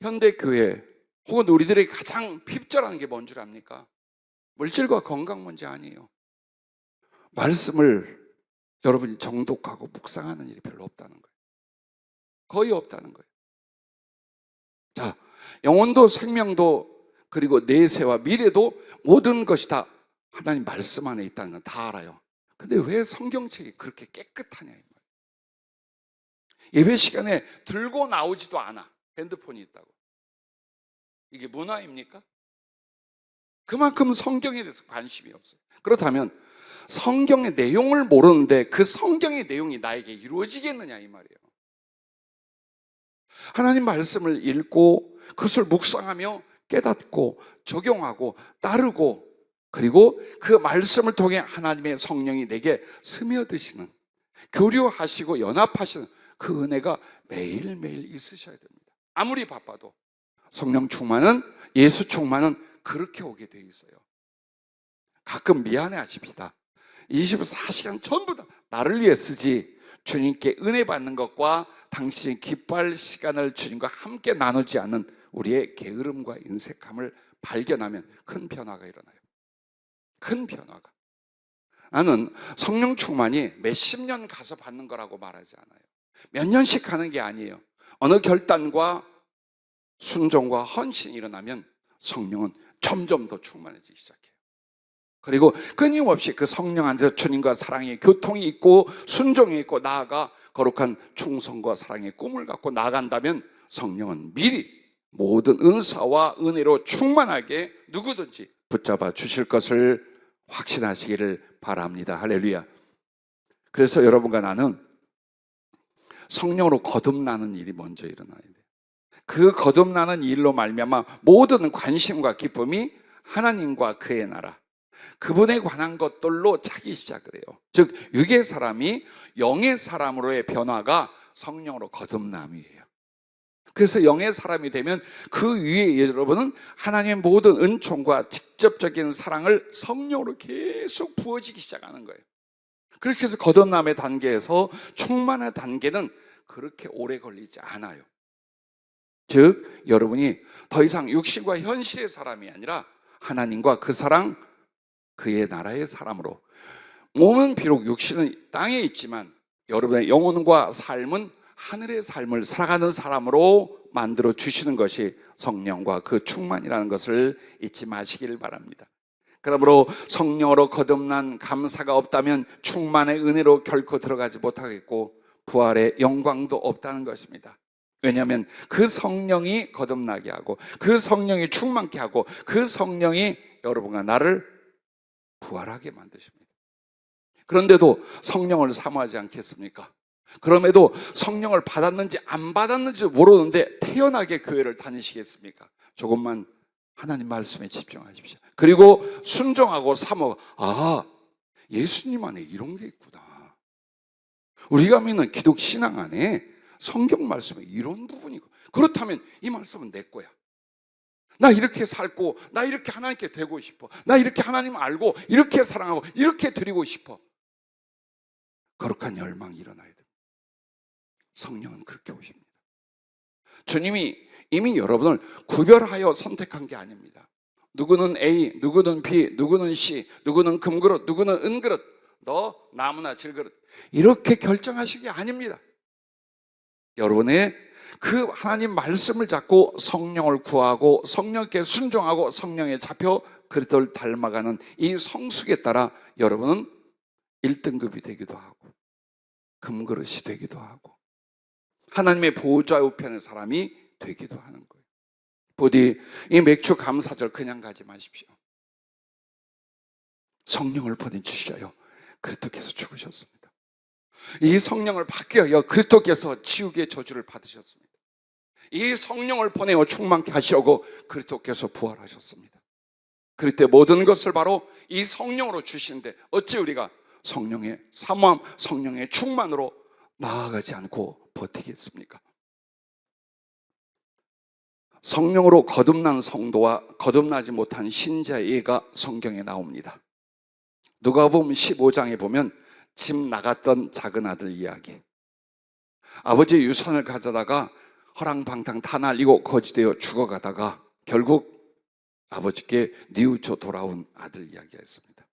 현대교회 혹은 우리들에게 가장 핍절하는 게 뭔 줄 압니까? 물질과 건강 문제 아니에요. 말씀을 여러분이 정독하고 묵상하는 일이 별로 없다는 거예요. 거의 없다는 거예요. 자, 영혼도 생명도 그리고 내세와 미래도 모든 것이 다 하나님 말씀 안에 있다는 건 다 알아요. 근데 왜 성경책이 그렇게 깨끗하냐 이 말이에요. 예배 시간에 들고 나오지도 않아. 핸드폰이 있다고. 이게 문화입니까? 그만큼 성경에 대해서 관심이 없어요. 그렇다면 성경의 내용을 모르는데 그 성경의 내용이 나에게 이루어지겠느냐 이 말이에요. 하나님 말씀을 읽고 그것을 묵상하며 깨닫고 적용하고 따르고 그리고 그 말씀을 통해 하나님의 성령이 내게 스며드시는, 교류하시고 연합하시는 그 은혜가 매일매일 있으셔야 됩니다. 아무리 바빠도 성령 충만은, 예수 충만은 그렇게 오게 돼 있어요. 가끔 미안해 하십시다. 24시간 전부 다 나를 위해 쓰지 주님께 은혜 받는 것과 당신이 기뻐할 시간을 주님과 함께 나누지 않는 우리의 게으름과 인색함을 발견하면 큰 변화가 일어나요. 큰 변화가. 나는 성령 충만이 몇십 년 가서 받는 거라고 말하지 않아요. 몇 년씩 하는 게 아니에요. 어느 결단과 순종과 헌신이 일어나면 성령은 점점 더 충만해지기 시작해요. 그리고 끊임없이 그 성령 안에서 주님과 사랑의 교통이 있고 순종이 있고 나아가 거룩한 충성과 사랑의 꿈을 갖고 나아간다면 성령은 미리 모든 은사와 은혜로 충만하게 누구든지 붙잡아 주실 것을 확신하시기를 바랍니다. 할렐루야. 그래서 여러분과 나는 성령으로 거듭나는 일이 먼저 일어나야 돼요. 그 거듭나는 일로 말미암아 모든 관심과 기쁨이 하나님과 그의 나라, 그분에 관한 것들로 차기 시작을 해요. 즉 육의 사람이 영의 사람으로의 변화가 성령으로 거듭남이에요. 그래서 영의 사람이 되면 그 위에 여러분은 하나님의 모든 은총과 직접적인 사랑을 성령으로 계속 부어지기 시작하는 거예요. 그렇게 해서 거듭남의 단계에서 충만의 단계는 그렇게 오래 걸리지 않아요. 즉 여러분이 더 이상 육신과 현실의 사람이 아니라 하나님과 그 사랑, 그의 나라의 사람으로, 몸은 비록 육신은 땅에 있지만 여러분의 영혼과 삶은 하늘의 삶을 살아가는 사람으로 만들어 주시는 것이 성령과 그 충만이라는 것을 잊지 마시기를 바랍니다. 그러므로 성령으로 거듭난 감사가 없다면 충만의 은혜로 결코 들어가지 못하겠고 부활의 영광도 없다는 것입니다. 왜냐하면 그 성령이 거듭나게 하고 그 성령이 충만케 하고 그 성령이 여러분과 나를 부활하게 만드십니다. 그런데도 성령을 사모하지 않겠습니까? 그럼에도 성령을 받았는지 안 받았는지 모르는데 태연하게 교회를 다니시겠습니까? 조금만 하나님 말씀에 집중하십시오. 그리고 순종하고 사모, 예수님 안에 이런 게 있구나. 우리가 믿는 기독 신앙 안에 성경 말씀에 이런 부분이 있고, 그렇다면 이 말씀은 내 거야. 나 이렇게 살고, 나 이렇게 하나님께 되고 싶어. 나 이렇게 하나님 알고, 이렇게 사랑하고, 이렇게 드리고 싶어. 거룩한 열망이 일어나야 됩니다. 성령은 그렇게 오십니다. 주님이 이미 여러분을 구별하여 선택한 게 아닙니다. 누구는 A, 누구는 B, 누구는 C, 누구는 금그릇, 누구는 은그릇, 너 나무나 질그릇, 이렇게 결정하신 게 아닙니다. 여러분의 그 하나님 말씀을 잡고 성령을 구하고 성령께 순종하고 성령에 잡혀 그리스도를 닮아가는 이 성숙에 따라 여러분은 1등급이 되기도 하고 금그릇이 되기도 하고 하나님의 보호자 우편의 사람이 되기도 하는 거예요. 부디 이 맥주 감사절 그냥 가지 마십시오. 성령을 보내주셔요. 그리스도께서 죽으셨습니다. 이 성령을 받기 위하여 그리스도께서 지옥의 저주를 받으셨습니다. 이 성령을 보내어 충만케 하시려고 그리스도께서 부활하셨습니다. 그럴 때 모든 것을 바로 이 성령으로 주시는데 어찌 우리가 성령의 사모함, 성령의 충만으로 나아가지 않고 버티겠습니까? 성령으로 거듭난 성도와 거듭나지 못한 신자의 예가 성경에 나옵니다. 누가복음 15장에 보면 집 나갔던 작은 아들 이야기. 아버지의 유산을 가져다가 허랑방탕 다 날리고 거지되어 죽어가다가 결국 아버지께 뉘우쳐 돌아온 아들 이야기가 있습니다.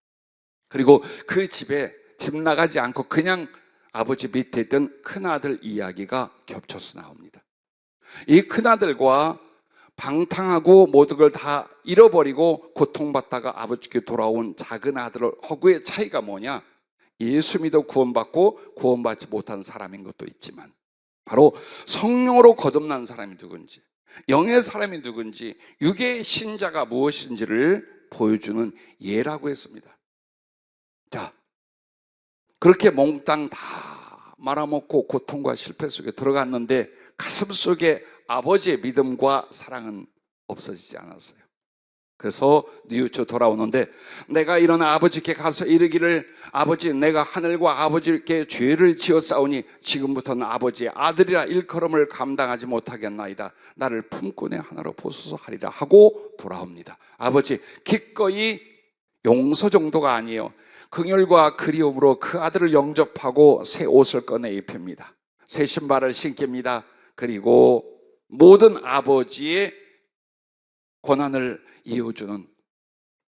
그리고 그 집에 집 나가지 않고 그냥 아버지 밑에 있던 큰아들 이야기가 겹쳐서 나옵니다. 이 큰아들과 방탕하고 모든 걸 다 잃어버리고 고통받다가 아버지께 돌아온 작은 아들의 허구의 차이가 뭐냐? 예수 믿어 구원받고 구원받지 못한 사람인 것도 있지만 바로 성령으로 거듭난 사람이 누군지, 영의 사람이 누군지, 육의 신자가 무엇인지를 보여주는 예라고 했습니다. 자, 그렇게 몽땅 다 말아먹고 고통과 실패 속에 들어갔는데 가슴 속에 아버지의 믿음과 사랑은 없어지지 않았어요. 그래서 뉘우쳐 돌아오는데 내가 일어나 아버지께 가서 이르기를 아버지 내가 하늘과 아버지께 죄를 지었사오니 지금부터는 아버지의 아들이라 일컬음을 감당하지 못하겠나이다. 나를 품꾼의 하나로 보소서 하리라 하고 돌아옵니다. 아버지 기꺼이 용서 정도가 아니에요. 긍휼과 그리움으로 그 아들을 영접하고 새 옷을 꺼내 입힙니다. 새 신발을 신깁니다. 그리고 모든 아버지의 권한을 이어주는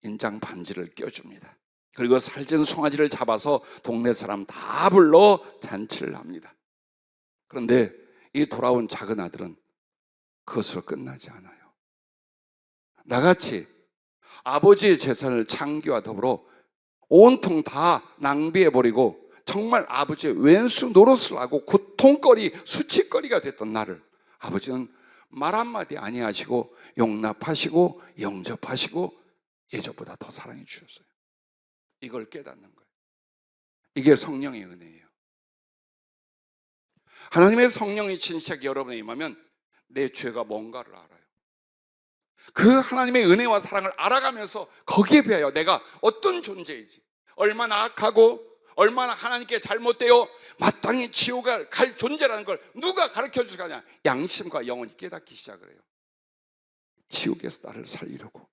인장 반지를 껴줍니다. 그리고 살찐 송아지를 잡아서 동네 사람 다 불러 잔치를 합니다. 그런데 이 돌아온 작은 아들은 그것으로 끝나지 않아요. 나같이 아버지의 재산을 창기와 더불어 온통 다 낭비해버리고 정말 아버지의 왼수 노릇을 하고 고통거리, 수치거리가 됐던 나를 아버지는 말 한마디 아니하시고 용납하시고 영접하시고 예전보다 더 사랑해 주셨어요. 이걸 깨닫는 거예요. 이게 성령의 은혜예요. 하나님의 성령이 진실하게 여러분에 임하면 내 죄가 뭔가를 알아요. 그 하나님의 은혜와 사랑을 알아가면서 거기에 비하여 내가 어떤 존재인지, 얼마나 악하고 얼마나 하나님께 잘못되어 마땅히 지옥을 갈 존재라는 걸 누가 가르쳐 주시냐? 양심과 영혼이 깨닫기 시작을 해요. 지옥에서 나를 살리려고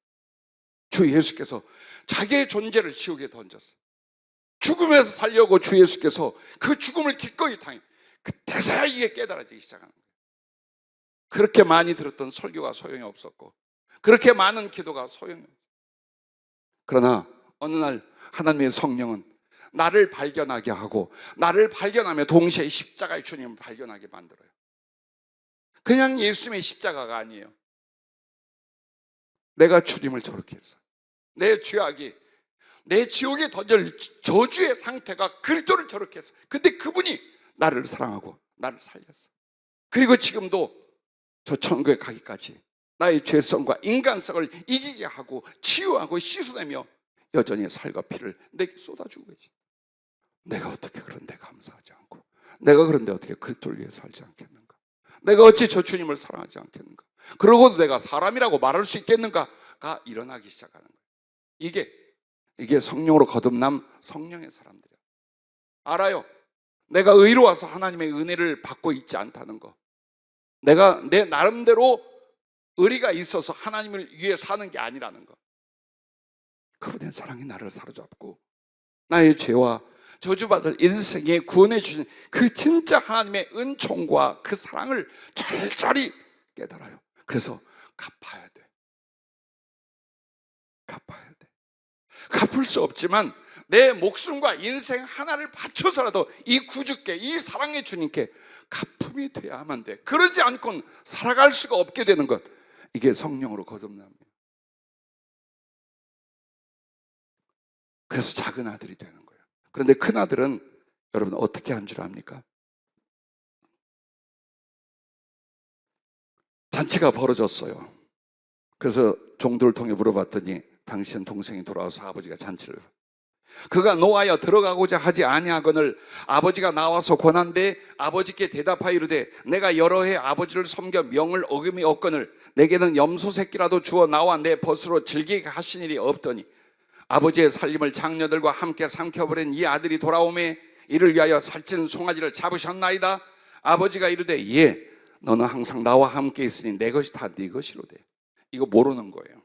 주 예수께서 자기의 존재를 지옥에 던졌어요. 죽음에서 살려고 주 예수께서 그 죽음을 기꺼이 당해. 그때서야 이게 깨달아지기 시작하는 거예요. 그렇게 많이 들었던 설교가 소용이 없었고 그렇게 많은 기도가 소용이 없어요. 그러나 어느 날 하나님의 성령은 나를 발견하게 하고 나를 발견하며 동시에 십자가의 주님을 발견하게 만들어요. 그냥 예수님의 십자가가 아니에요. 내가 주님을 저렇게 했어. 내 죄악이 내 지옥에 던질 저주의 상태가 그리스도를 저렇게 했어. 근데 그분이 나를 사랑하고 나를 살렸어. 그리고 지금도 저 천국에 가기까지 나의 죄성과 인간성을 이기게 하고 치유하고 씻어내며 여전히 살과 피를 내게 쏟아주고 계시. 내가 어떻게 그런데 감사하지 않고, 내가 그런데 어떻게 그리스도를 위해 살지 않겠는가? 내가 어찌 저 주님을 사랑하지 않겠는가? 그러고도 내가 사람이라고 말할 수 있겠는가가 일어나기 시작하는 거예요. 이게 성령으로 거듭남 성령의 사람들이야. 알아요. 내가 의로워서 하나님의 은혜를 받고 있지 않다는 거. 내가 내 나름대로 의리가 있어서 하나님을 위해 사는 게 아니라는 거. 그분의 사랑이 나를 사로잡고 나의 죄와 저주받을 인생에 구원해 주신 그 진짜 하나님의 은총과 그 사랑을 절절히 깨달아요. 그래서 갚아야 돼. 갚아야 돼. 갚을 수 없지만 내 목숨과 인생 하나를 바쳐서라도 이 구주께, 이 사랑의 주님께 갚음이 돼야만 돼. 그러지 않고는 살아갈 수가 없게 되는 것. 이게 성령으로 거듭남이에요. 그래서 작은 아들이 되는 거예요. 그런데 큰 아들은 여러분 어떻게 한 줄 압니까? 잔치가 벌어졌어요. 그래서 종들을 통해 물어봤더니 당신 동생이 돌아와서 아버지가 잔치를, 그가 노하여 들어가고자 하지 아니하거늘 아버지가 나와서 권한대 아버지께 대답하여 이르되 내가 여러 해 아버지를 섬겨 명을 어김이 없거늘 내게는 염소 새끼라도 주어 나와 내 벗으로 즐기게 하신 일이 없더니 아버지의 살림을 장녀들과 함께 삼켜버린 이 아들이 돌아오매 이를 위하여 살찐 송아지를 잡으셨나이다. 아버지가 이르되 예, 너는 항상 나와 함께 있으니 내 것이 다 네 것이로되. 이거 모르는 거예요.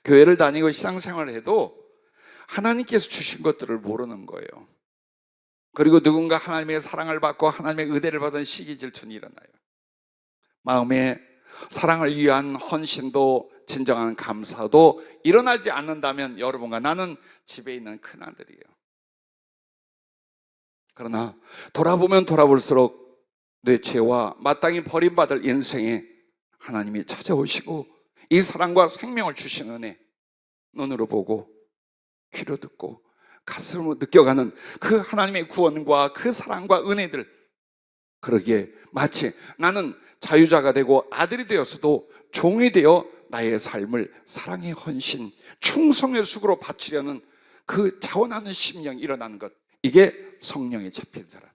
교회를 다니고 신앙생활을 해도 하나님께서 주신 것들을 모르는 거예요. 그리고 누군가 하나님의 사랑을 받고 하나님의 은혜를 받은 시기 질투는 일어나요. 마음에 사랑을 위한 헌신도 진정한 감사도 일어나지 않는다면 여러분과 나는 집에 있는 큰아들이에요. 그러나 돌아보면 돌아볼수록 내 죄와 마땅히 버림받을 인생에 하나님이 찾아오시고 이 사랑과 생명을 주신 은혜, 눈으로 보고 귀로 듣고 가슴으로 느껴가는 그 하나님의 구원과 그 사랑과 은혜들, 그러기에 마치 나는 자유자가 되고 아들이 되었어도 종이 되어 나의 삶을 사랑의 헌신, 충성의 수고로 바치려는 그 자원하는 심령이 일어나는 것, 이게 성령에 잡힌 사람,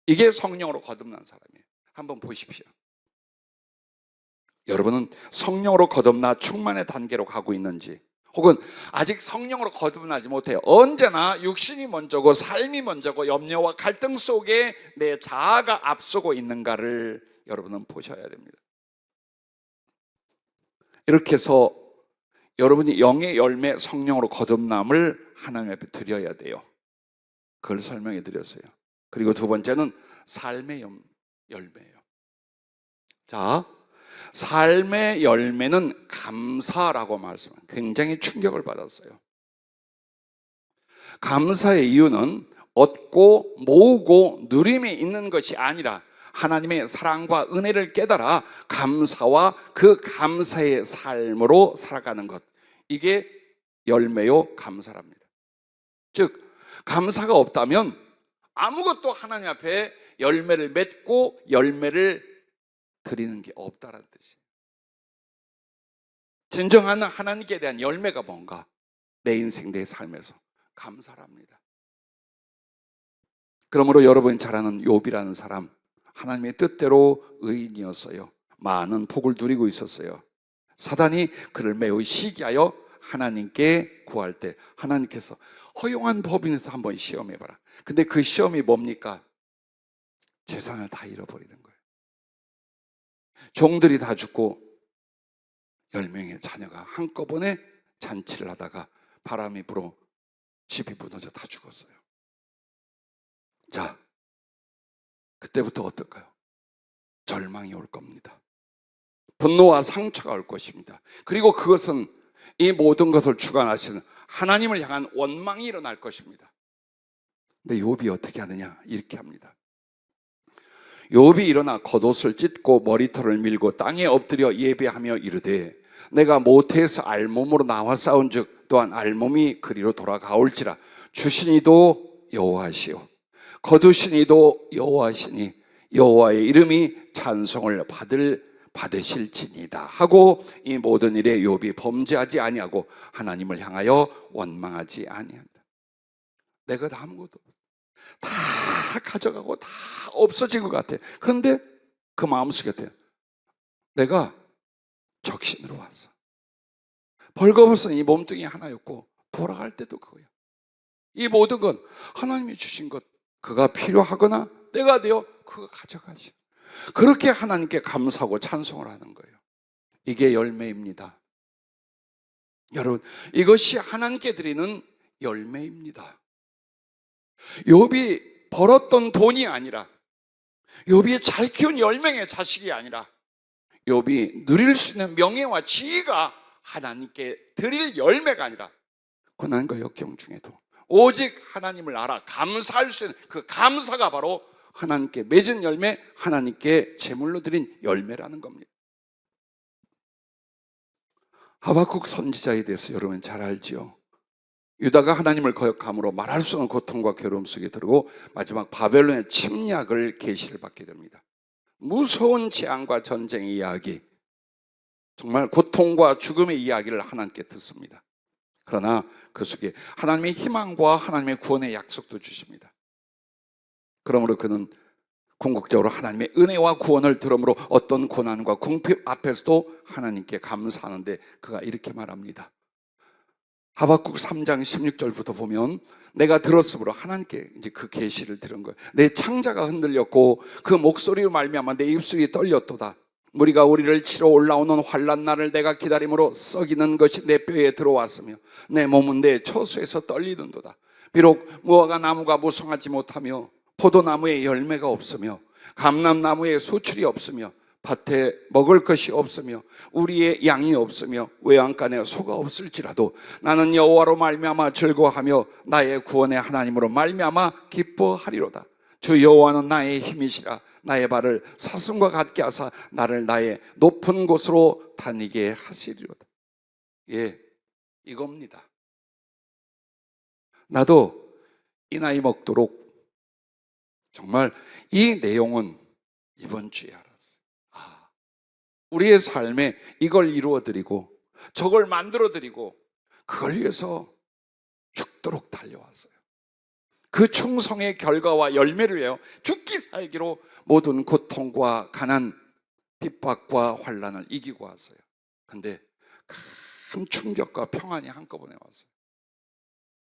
이게 성령으로 거듭난 사람이에요. 한번 보십시오. 여러분은 성령으로 거듭나 충만의 단계로 가고 있는지, 혹은 아직 성령으로 거듭나지 못해요. 언제나 육신이 먼저고 삶이 먼저고 염려와 갈등 속에 내 자아가 앞서고 있는가를 여러분은 보셔야 됩니다. 이렇게 해서 여러분이 영의 열매 성령으로 거듭남을 하나님 앞에 드려야 돼요. 그걸 설명해 드렸어요. 그리고 두 번째는 삶의 열매예요. 자, 삶의 열매는 감사라고 말씀합니다. 굉장히 충격을 받았어요. 감사의 이유는 얻고 모으고 누림이 있는 것이 아니라 하나님의 사랑과 은혜를 깨달아 감사와 그 감사의 삶으로 살아가는 것, 이게 열매요 감사랍니다. 즉 감사가 없다면 아무것도 하나님 앞에 열매를 맺고 열매를 드리는 게 없다는 뜻이에요. 진정한 하나님께 대한 열매가 뭔가? 내 인생, 내 삶에서 감사랍니다. 그러므로 여러분이 잘 아는 욥이라는 사람, 하나님의 뜻대로 의인이었어요. 많은 복을 누리고 있었어요. 사단이 그를 매우 시기하여 하나님께 구할 때 하나님께서 허용한 법인에서 한번 시험해봐라. 근데 그 시험이 뭡니까? 재산을 다 잃어버리는 거예요. 종들이 다 죽고 10명의 자녀가 한꺼번에 잔치를 하다가 바람이 불어 집이 무너져 다 죽었어요. 자, 그때부터 어떨까요? 절망이 올 겁니다. 분노와 상처가 올 것입니다. 그리고 그것은 이 모든 것을 주관하시는 하나님을 향한 원망이 일어날 것입니다. 근데 욥이 어떻게 하느냐? 이렇게 합니다. 욥이 일어나 겉옷을 찢고 머리털을 밀고 땅에 엎드려 예배하며 이르되 내가 모태에서 알몸으로 나와 싸운즉 또한 알몸이 그리로 돌아가올지라. 주신 이도 여호와시요 거두신 이도 여호와시니 여호와의 이름이 찬송을 받으실지니다 하고 이 모든 일에 욥이 범죄하지 아니하고 하나님을 향하여 원망하지 아니한다. 내 것 아무것도 다 가져가고 다 없어진 것 같아. 그런데 그 마음속에 내가 적신으로 왔어. 벌거벗은 이 몸뚱이 하나였고 돌아갈 때도 그거야. 이 모든 건 하나님이 주신 것, 그가 필요하거나 내가 되어 그거 가져가시. 그렇게 하나님께 감사하고 찬송을 하는 거예요. 이게 열매입니다. 여러분, 이것이 하나님께 드리는 열매입니다. 욥이 벌었던 돈이 아니라, 욥이 잘 키운 10명의 자식이 아니라, 욥이 누릴 수 있는 명예와 지위가 하나님께 드릴 열매가 아니라, 고난과 역경 중에도 오직 하나님을 알아 감사할 수 있는 그 감사가 바로 하나님께 맺은 열매, 하나님께 제물로 드린 열매라는 겁니다. 하박국 선지자에 대해서 여러분 잘 알지요. 유다가 하나님을 거역함으로 말할 수 없는 고통과 괴로움 속에 들고 마지막 바벨론의 침략을 계시를 받게 됩니다. 무서운 재앙과 전쟁의 이야기, 정말 고통과 죽음의 이야기를 하나님께 듣습니다. 그러나 그 속에 하나님의 희망과 하나님의 구원의 약속도 주십니다. 그러므로 그는 궁극적으로 하나님의 은혜와 구원을 들음으로 어떤 고난과 궁핍 앞에서도 하나님께 감사하는데 그가 이렇게 말합니다. 하박국 3장 16절부터 보면 내가 들었으므로 하나님께 이제 그 계시를 들은 거예요. 내 창자가 흔들렸고 그 목소리로 말미암아 내 입술이 떨렸도다. 무리가 우리를 치러 올라오는 환난 날을 내가 기다림으로 썩이는 것이 내 뼈에 들어왔으며 내 몸은 내 처소에서 떨리는도다. 비록 무화과 나무가 무성하지 못하며 포도나무에 열매가 없으며 감람나무에 소출이 없으며 밭에 먹을 것이 없으며 우리의 양이 없으며 외양간에 소가 없을지라도 나는 여호와로 말미암아 즐거워하며 나의 구원의 하나님으로 말미암아 기뻐하리로다. 주 여호와는 나의 힘이시라. 나의 발을 사슴과 같게 하사 나를 나의 높은 곳으로 다니게 하시리로다. 예, 이겁니다. 나도 이 나이 먹도록 정말 이 내용은 이번 주에 알았어요. 우리의 삶에 이걸 이루어드리고 저걸 만들어드리고 그걸 위해서 죽도록 달려왔어요. 그 충성의 결과와 열매를 위하여 죽기 살기로 모든 고통과 가난, 핍박과 환난을 이기고 왔어요. 그런데 큰 충격과 평안이 한꺼번에 왔어요.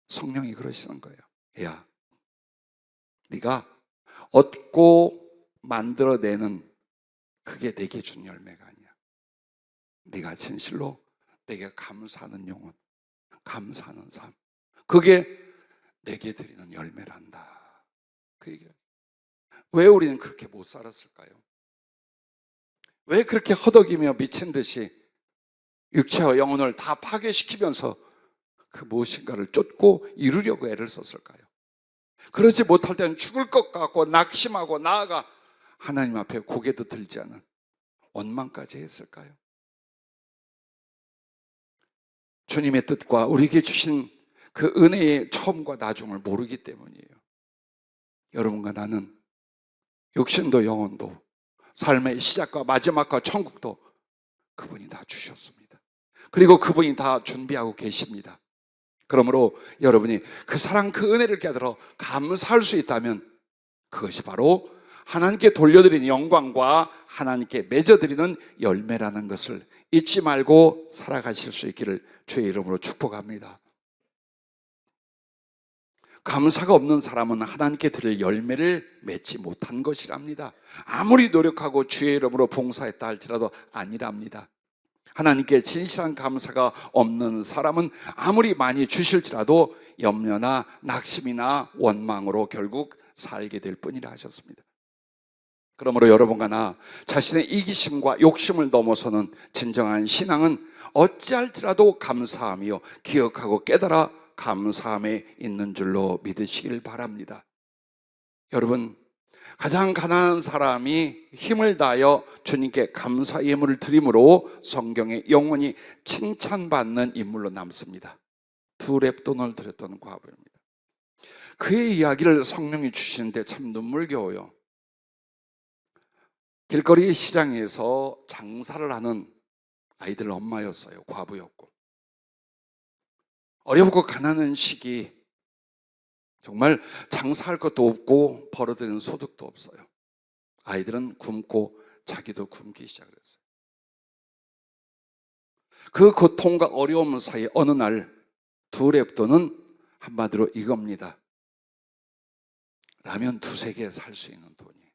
성령이 그러시는 거예요. 야, 네가 얻고 만들어내는 그게 내게 준 열매가 아니야. 네가 진실로 내게 감사하는 영혼, 감사하는 삶, 그게 내게 드리는 열매란다. 그 얘기를. 왜 우리는 그렇게 못 살았을까요? 왜 그렇게 허덕이며 미친 듯이 육체와 영혼을 다 파괴시키면서 그 무엇인가를 쫓고 이루려고 애를 썼을까요? 그러지 못할 때는 죽을 것 같고 낙심하고 나아가 하나님 앞에 고개도 들지 않은 원망까지 했을까요? 주님의 뜻과 우리에게 주신 그 은혜의 처음과 나중을 모르기 때문이에요. 여러분과 나는 육신도 영혼도 삶의 시작과 마지막과 천국도 그분이 다 주셨습니다. 그리고 그분이 다 준비하고 계십니다. 그러므로 여러분이 그 사랑, 그 은혜를 깨달아 감사할 수 있다면 그것이 바로 하나님께 돌려드리는 영광과 하나님께 맺어드리는 열매라는 것을 잊지 말고 살아가실 수 있기를 주의 이름으로 축복합니다. 감사가 없는 사람은 하나님께 드릴 열매를 맺지 못한 것이랍니다. 아무리 노력하고 주의 이름으로 봉사했다 할지라도 아니랍니다. 하나님께 진실한 감사가 없는 사람은 아무리 많이 주실지라도 염려나 낙심이나 원망으로 결국 살게 될 뿐이라 하셨습니다. 그러므로 여러분과 나 자신의 이기심과 욕심을 넘어서는 진정한 신앙은 어찌할지라도 감사하며 기억하고 깨달아 감사함에 있는 줄로 믿으시길 바랍니다. 여러분, 가장 가난한 사람이 힘을 다하여 주님께 감사 예물을 드림으로 성경에 영원히 칭찬받는 인물로 남습니다. 2렙돈을 드렸던 과부입니다. 그의 이야기를 성령이 주시는데 참 눈물겨워요. 길거리 시장에서 장사를 하는 아이들 엄마였어요. 과부였고, 어렵고 가난한 시기, 정말 장사할 것도 없고 벌어들이는 소득도 없어요. 아이들은 굶고 자기도 굶기 시작을 했어요. 그 고통과 어려움 사이에 어느 날 2렙돈은 한마디로 이겁니다. 라면 2-3개 살 수 있는 돈이에요.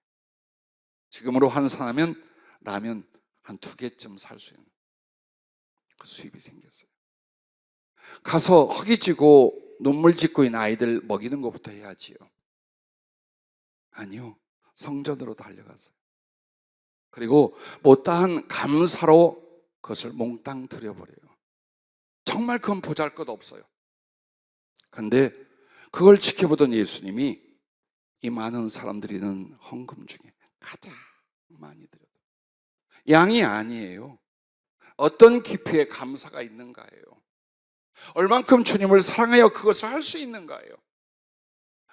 지금으로 환산하면 라면 한 2개쯤 살 수 있는 그 수입이 생겼어요. 가서 허기지고 눈물 짓고 있는 아이들 먹이는 것부터 해야지요. 아니요, 성전으로 달려갔어요. 그리고 못다한 감사로 그것을 몽땅 들여버려요. 정말 그건 보잘것없어요. 그런데 그걸 지켜보던 예수님이 이 많은 사람들이 있는 헌금 중에 가장 많이 드려도, 양이 아니에요, 어떤 깊이의 감사가 있는가예요. 얼만큼 주님을 사랑하여 그것을 할 수 있는가예요.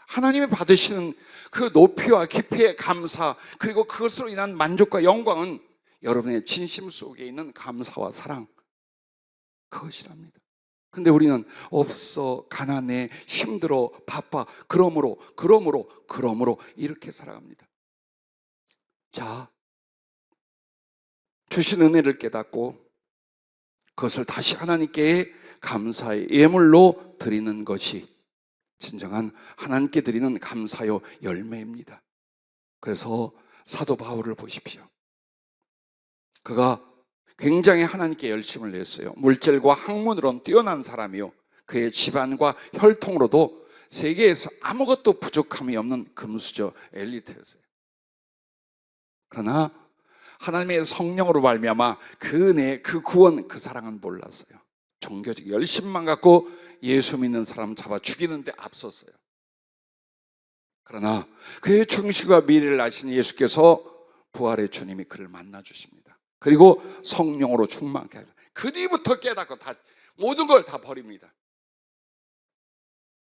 하나님이 받으시는 그 높이와 깊이의 감사, 그리고 그것으로 인한 만족과 영광은 여러분의 진심 속에 있는 감사와 사랑, 그것이랍니다. 근데 우리는 없어, 가난해, 힘들어, 바빠, 그러므로 이렇게 살아갑니다. 자, 주신 은혜를 깨닫고 그것을 다시 하나님께 감사의 예물로 드리는 것이 진정한 하나님께 드리는 감사요 열매입니다. 그래서 사도 바울을 보십시오. 그가 굉장히 하나님께 열심을 냈어요. 물질과 학문으로는 뛰어난 사람이요, 그의 집안과 혈통으로도 세계에서 아무것도 부족함이 없는 금수저 엘리트였어요. 그러나 하나님의 성령으로 말미암아 그 은혜, 그 구원, 그 사랑은 몰랐어요. 종교적 열심만 갖고 예수 믿는 사람 잡아 죽이는데 앞섰어요. 그러나 그의 중심과 미래를 아시는 예수께서, 부활의 주님이 그를 만나 주십니다. 그리고 성령으로 충만케 하죠. 그 뒤부터 깨닫고 다 모든 걸 다 버립니다.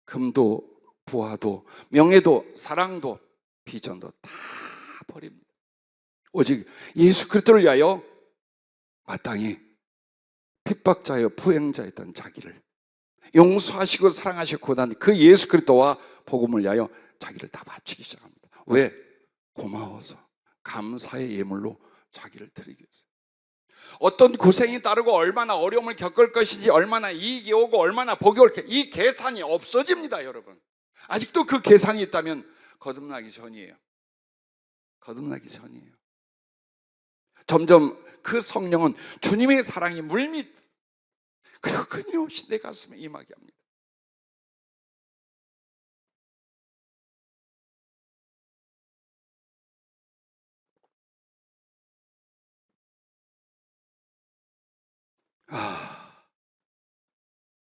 금도 부하도 명예도 사랑도 비전도 다 버립니다. 오직 예수 그리스도를 위하여 마땅히 핍박자여 부행자였던 자기를 용서하시고 사랑하시고 구원한 그 예수 그리스도와 복음을 위하여 자기를 다 바치기 시작합니다. 왜? 고마워서, 감사의 예물로 자기를 드리기 위해서. 어떤 고생이 따르고 얼마나 어려움을 겪을 것인지, 얼마나 이익이 오고 얼마나 복이 올게, 이 계산이 없어집니다. 여러분, 아직도 그 계산이 있다면 거듭나기 전이에요. 거듭나기 전이에요. 점점 그 성령은 주님의 사랑이 물밑, 그리고 끊임없이 내 가슴에 임하게 합니다.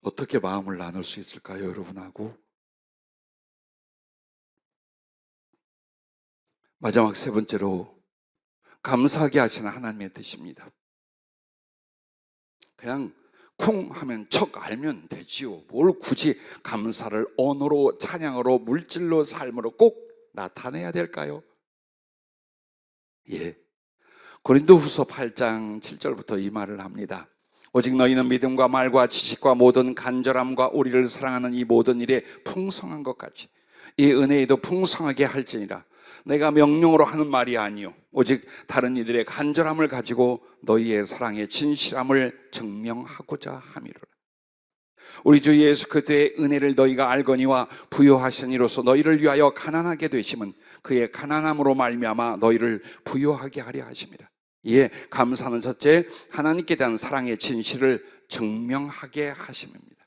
어떻게 마음을 나눌 수 있을까요, 여러분하고? 마지막 세 번째로, 감사하게 하시는 하나님의 뜻입니다. 그냥 쿵 하면 척 알면 되지요. 뭘 굳이 감사를 언어로, 찬양으로, 물질로, 삶으로 꼭 나타내야 될까요? 예, 고린도후서 8장 7절부터 이 말을 합니다. 오직 너희는 믿음과 말과 지식과 모든 간절함과 우리를 사랑하는 이 모든 일에 풍성한 것 같이 이 은혜에도 풍성하게 할지니라. 내가 명령으로 하는 말이 아니요 오직 다른 이들의 간절함을 가지고 너희의 사랑의 진실함을 증명하고자 함이로라. 우리 주 예수 그리스도의 은혜를 너희가 알거니와 부요하신 이로써 너희를 위하여 가난하게 되심은 그의 가난함으로 말미암아 너희를 부요하게 하려 하심이라. 이에 감사는 첫째, 하나님께 대한 사랑의 진실을 증명하게 하심입니다.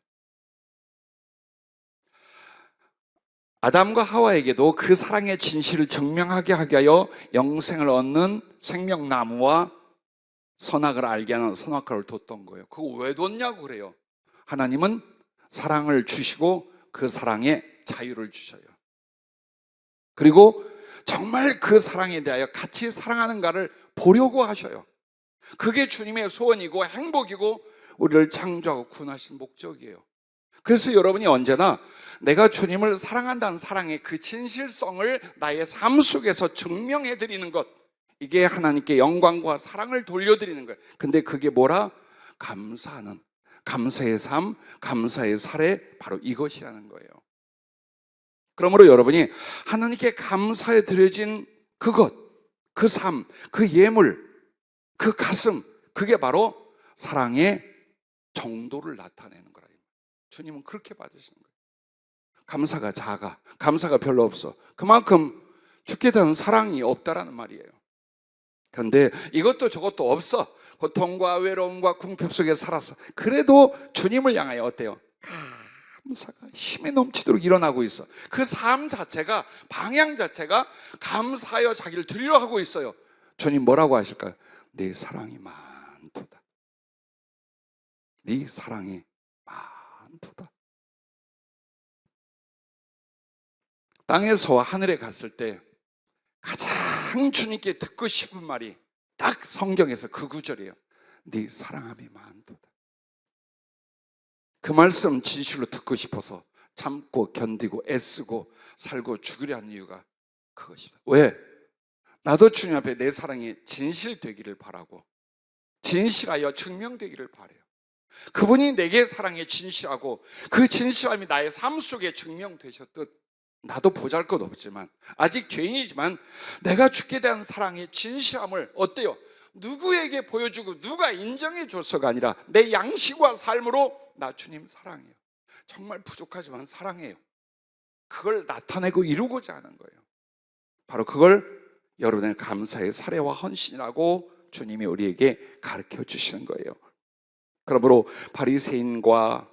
아담과 하와에게도 그 사랑의 진실을 증명하게 하기 위하여 영생을 얻는 생명나무와 선악을 알게 하는 선악과를 뒀던 거예요. 그거 왜 뒀냐고 그래요. 하나님은 사랑을 주시고 그 사랑에 자유를 주셔요. 그리고 정말 그 사랑에 대하여 같이 사랑하는가를 보려고 하셔요. 그게 주님의 소원이고 행복이고 우리를 창조하고 구원하신 목적이에요. 그래서 여러분이 언제나 내가 주님을 사랑한다는 사랑의 그 진실성을 나의 삶 속에서 증명해 드리는 것, 이게 하나님께 영광과 사랑을 돌려드리는 거예요. 근데 그게 뭐라? 감사하는, 감사의 삶, 감사의 사례, 바로 이것이라는 거예요. 그러므로 여러분이 하나님께 감사해 드려진 그것, 그 삶, 그 예물, 그 가슴, 그게 바로 사랑의 정도를 나타내는 거라. 주님은 그렇게 받으시는 거예요. 감사가 작아, 감사가 별로 없어, 그만큼 죽게 되는 사랑이 없다라는 말이에요. 그런데 이것도 저것도 없어, 고통과 외로움과 궁핍 속에 살았어, 그래도 주님을 향하여 어때요? 감사가 힘에 넘치도록 일어나고 있어. 그 삶 자체가, 방향 자체가 감사하여 자기를 드리려 하고 있어요. 주님 뭐라고 하실까요? 네 사랑이 많도다. 네 사랑이 많도다. 땅에서 하늘에 갔을 때 가장 주님께 듣고 싶은 말이 딱 성경에서 그 구절이에요. 네 사랑함이 많도다. 그 말씀 진실로 듣고 싶어서 참고 견디고 애쓰고 살고 죽으려 하는 이유가 그것이다. 왜? 나도 주님 앞에 내 사랑이 진실되기를 바라고, 진실하여 증명되기를 바라요. 그분이 내게 사랑에 진실하고 그 진실함이 나의 삶 속에 증명되셨듯, 나도 보잘것없지만 아직 죄인이지만 내가 죽게 대한 사랑의 진실함을 어때요? 누구에게 보여주고 누가 인정해 줬어가 아니라 내 양식과 삶으로 나 주님 사랑해요. 정말 부족하지만 사랑해요. 그걸 나타내고 이루고자 하는 거예요. 바로 그걸 여러분의 감사의 사례와 헌신이라고 주님이 우리에게 가르쳐 주시는 거예요. 그러므로 바리새인과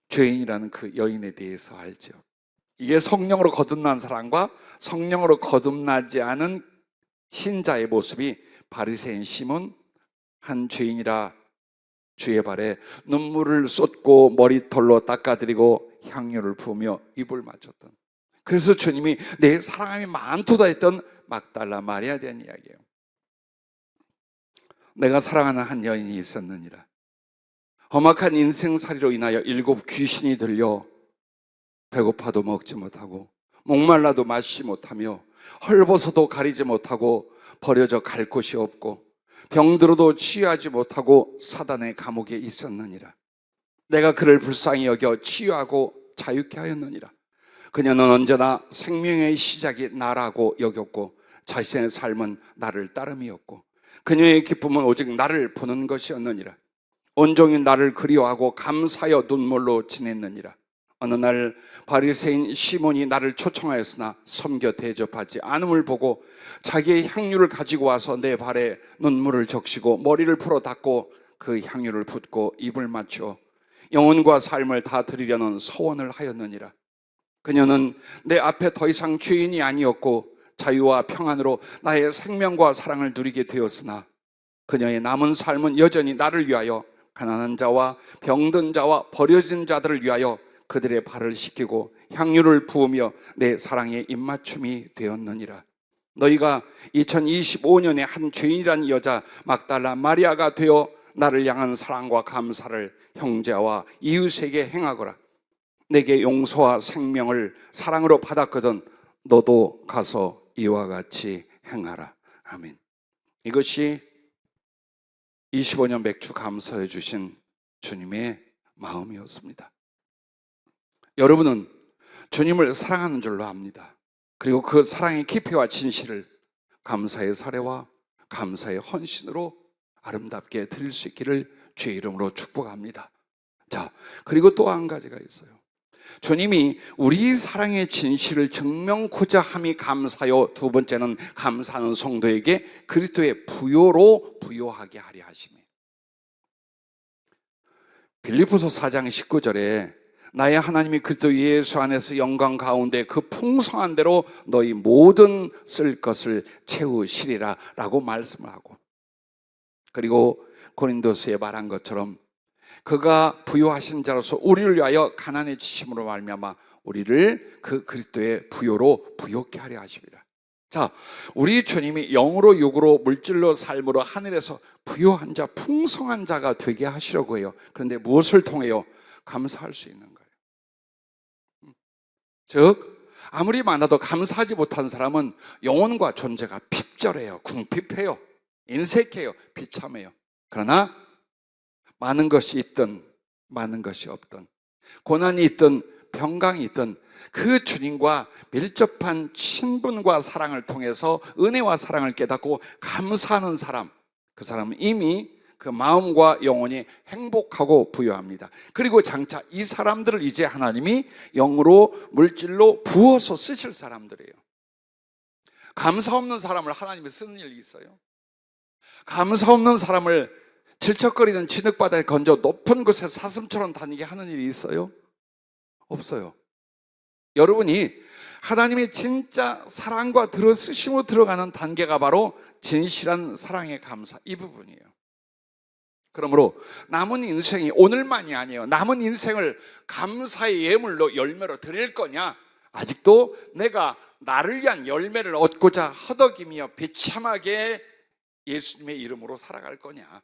죄인이라는 그 여인에 대해서 알죠. 이게 성령으로 거듭난 사람과 성령으로 거듭나지 않은 신자의 모습이, 바리새인 시몬, 한 죄인이라 주의 발에 눈물을 쏟고 머리털로 닦아드리고 향유를 부으며 입을 맞췄던, 그래서 주님이 내 사랑함이 많도다 했던 막달라 마리아에 대한 이야기예요. 내가 사랑하는 한 여인이 있었느니라. 험악한 인생살이로 인하여 7 귀신이 들려 배고파도 먹지 못하고 목말라도 마시지 못하며 헐벗어도 가리지 못하고 버려져 갈 곳이 없고 병들어도 치유하지 못하고 사단의 감옥에 있었느니라. 내가 그를 불쌍히 여겨 치유하고 자유케 하였느니라. 그녀는 언제나 생명의 시작이 나라고 여겼고 자신의 삶은 나를 따름이었고 그녀의 기쁨은 오직 나를 보는 것이었느니라. 온종일 나를 그리워하고 감사하여 눈물로 지냈느니라. 어느 날 바리새인 시몬이 나를 초청하였으나 섬겨 대접하지 않음을 보고 자기의 향유를 가지고 와서 내 발에 눈물을 적시고 머리를 풀어 닦고 그 향유를 붓고 입을 맞추어 영혼과 삶을 다 드리려는 서원을 하였느니라. 그녀는 내 앞에 더 이상 죄인이 아니었고 자유와 평안으로 나의 생명과 사랑을 누리게 되었으나 그녀의 남은 삶은 여전히 나를 위하여 가난한 자와 병든 자와 버려진 자들을 위하여 그들의 발을 씻기고 향유를 부으며 내 사랑의 입맞춤이 되었느니라. 너희가 2025년에 한 죄인이라는 여자 막달라 마리아가 되어 나를 향한 사랑과 감사를 형제와 이웃에게 행하거라. 내게 용서와 생명을 사랑으로 받았거든 너도 가서 이와 같이 행하라. 아멘. 이것이 25년 맥주 감사해 주신 주님의 마음이었습니다. 여러분은 주님을 사랑하는 줄로 압니다. 그리고 그 사랑의 깊이와 진실을 감사의 사례와 감사의 헌신으로 아름답게 드릴 수 있기를 주의 이름으로 축복합니다. 자, 그리고 또 한 가지가 있어요. 주님이 우리 사랑의 진실을 증명코자 함이 감사요. 두 번째는 감사하는 성도에게 그리스도의 부요로 부요하게 하려 하심이에요. 빌립보서 4장 19절에 나의 하나님이 그리스도 예수 안에서 영광 가운데 그 풍성한 대로 너희 모든 쓸 것을 채우시리라 라고 말씀을 하고, 그리고 고린도서에 말한 것처럼 그가 부요하신 자로서 우리를 위하여 가난해지심으로 말미암아 우리를 그 그리스도의 부요로 부요케 하려 하십니다. 자, 우리 주님이 영으로 육으로 물질로 삶으로 하늘에서 부요한 자 풍성한 자가 되게 하시려고 해요. 그런데 무엇을 통해요? 감사할 수 있는 거예요. 즉 아무리 많아도 감사하지 못한 사람은 영혼과 존재가 핍절해요. 궁핍해요. 인색해요. 비참해요. 그러나 많은 것이 있든 많은 것이 없든, 고난이 있든 평강이 있든 그 주님과 밀접한 친분과 사랑을 통해서 은혜와 사랑을 깨닫고 감사하는 사람, 그 사람은 이미 그 마음과 영혼이 행복하고 부유합니다. 그리고 장차 이 사람들을 이제 하나님이 영으로 물질로 부어서 쓰실 사람들이에요. 감사 없는 사람을 하나님이 쓰는 일이 있어요? 감사 없는 사람을 질척거리는 진흙바다에 건져 높은 곳에 사슴처럼 다니게 하는 일이 있어요? 없어요. 여러분이 하나님의 진짜 사랑과 들어쓰심으로 들어가는 단계가 바로 진실한 사랑의 감사, 이 부분이에요. 그러므로 남은 인생이 오늘만이 아니에요. 남은 인생을 감사의 예물로 열매로 드릴 거냐? 아직도 내가 나를 위한 열매를 얻고자 허덕이며 비참하게 예수님의 이름으로 살아갈 거냐?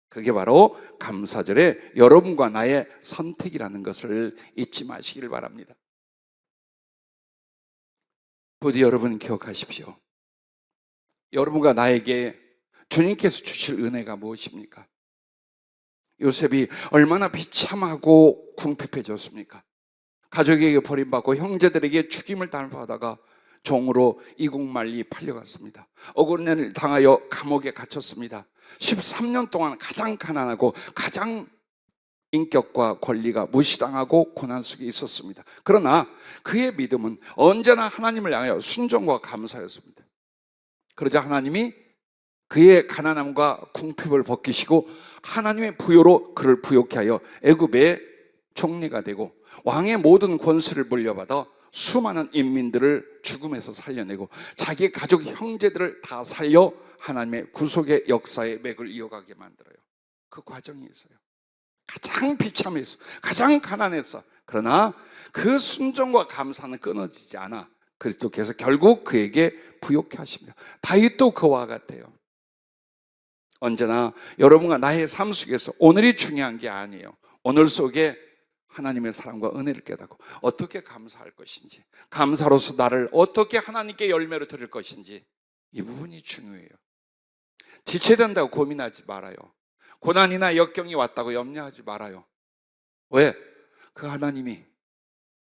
그게 바로 감사절에 여러분과 나의 선택이라는 것을 잊지 마시기를 바랍니다. 부디 여러분 기억하십시오. 여러분과 나에게 주님께서 주실 은혜가 무엇입니까? 요셉이 얼마나 비참하고 궁핍해졌습니까? 가족에게 버림받고 형제들에게 죽임을 당하다가 종으로 이국만리 팔려갔습니다. 억울년을 당하여 감옥에 갇혔습니다. 13년 동안 가장 가난하고 가장 인격과 권리가 무시당하고 고난 속에 있었습니다. 그러나 그의 믿음은 언제나 하나님을 향하여 순종과 감사였습니다. 그러자 하나님이 그의 가난함과 궁핍을 벗기시고 하나님의 부요로 그를 부요케 하여 애굽의 총리가 되고 왕의 모든 권세를 물려받아 수많은 인민들을 죽음에서 살려내고 자기의 가족 형제들을 다 살려 하나님의 구속의 역사의 맥을 이어가게 만들어요. 그 과정이 있어요. 가장 비참했어, 가장 가난했어. 그러나 그 순종과 감사는 끊어지지 않아 그리스도께서 결국 그에게 부요케 하십니다. 다윗도 그와 같아요. 언제나 여러분과 나의 삶 속에서 오늘이 중요한 게 아니에요. 오늘 속에 하나님의 사랑과 은혜를 깨닫고 어떻게 감사할 것인지, 감사로서 나를 어떻게 하나님께 열매로 드릴 것인지, 이 부분이 중요해요. 지체된다고 고민하지 말아요. 고난이나 역경이 왔다고 염려하지 말아요. 왜? 그 하나님이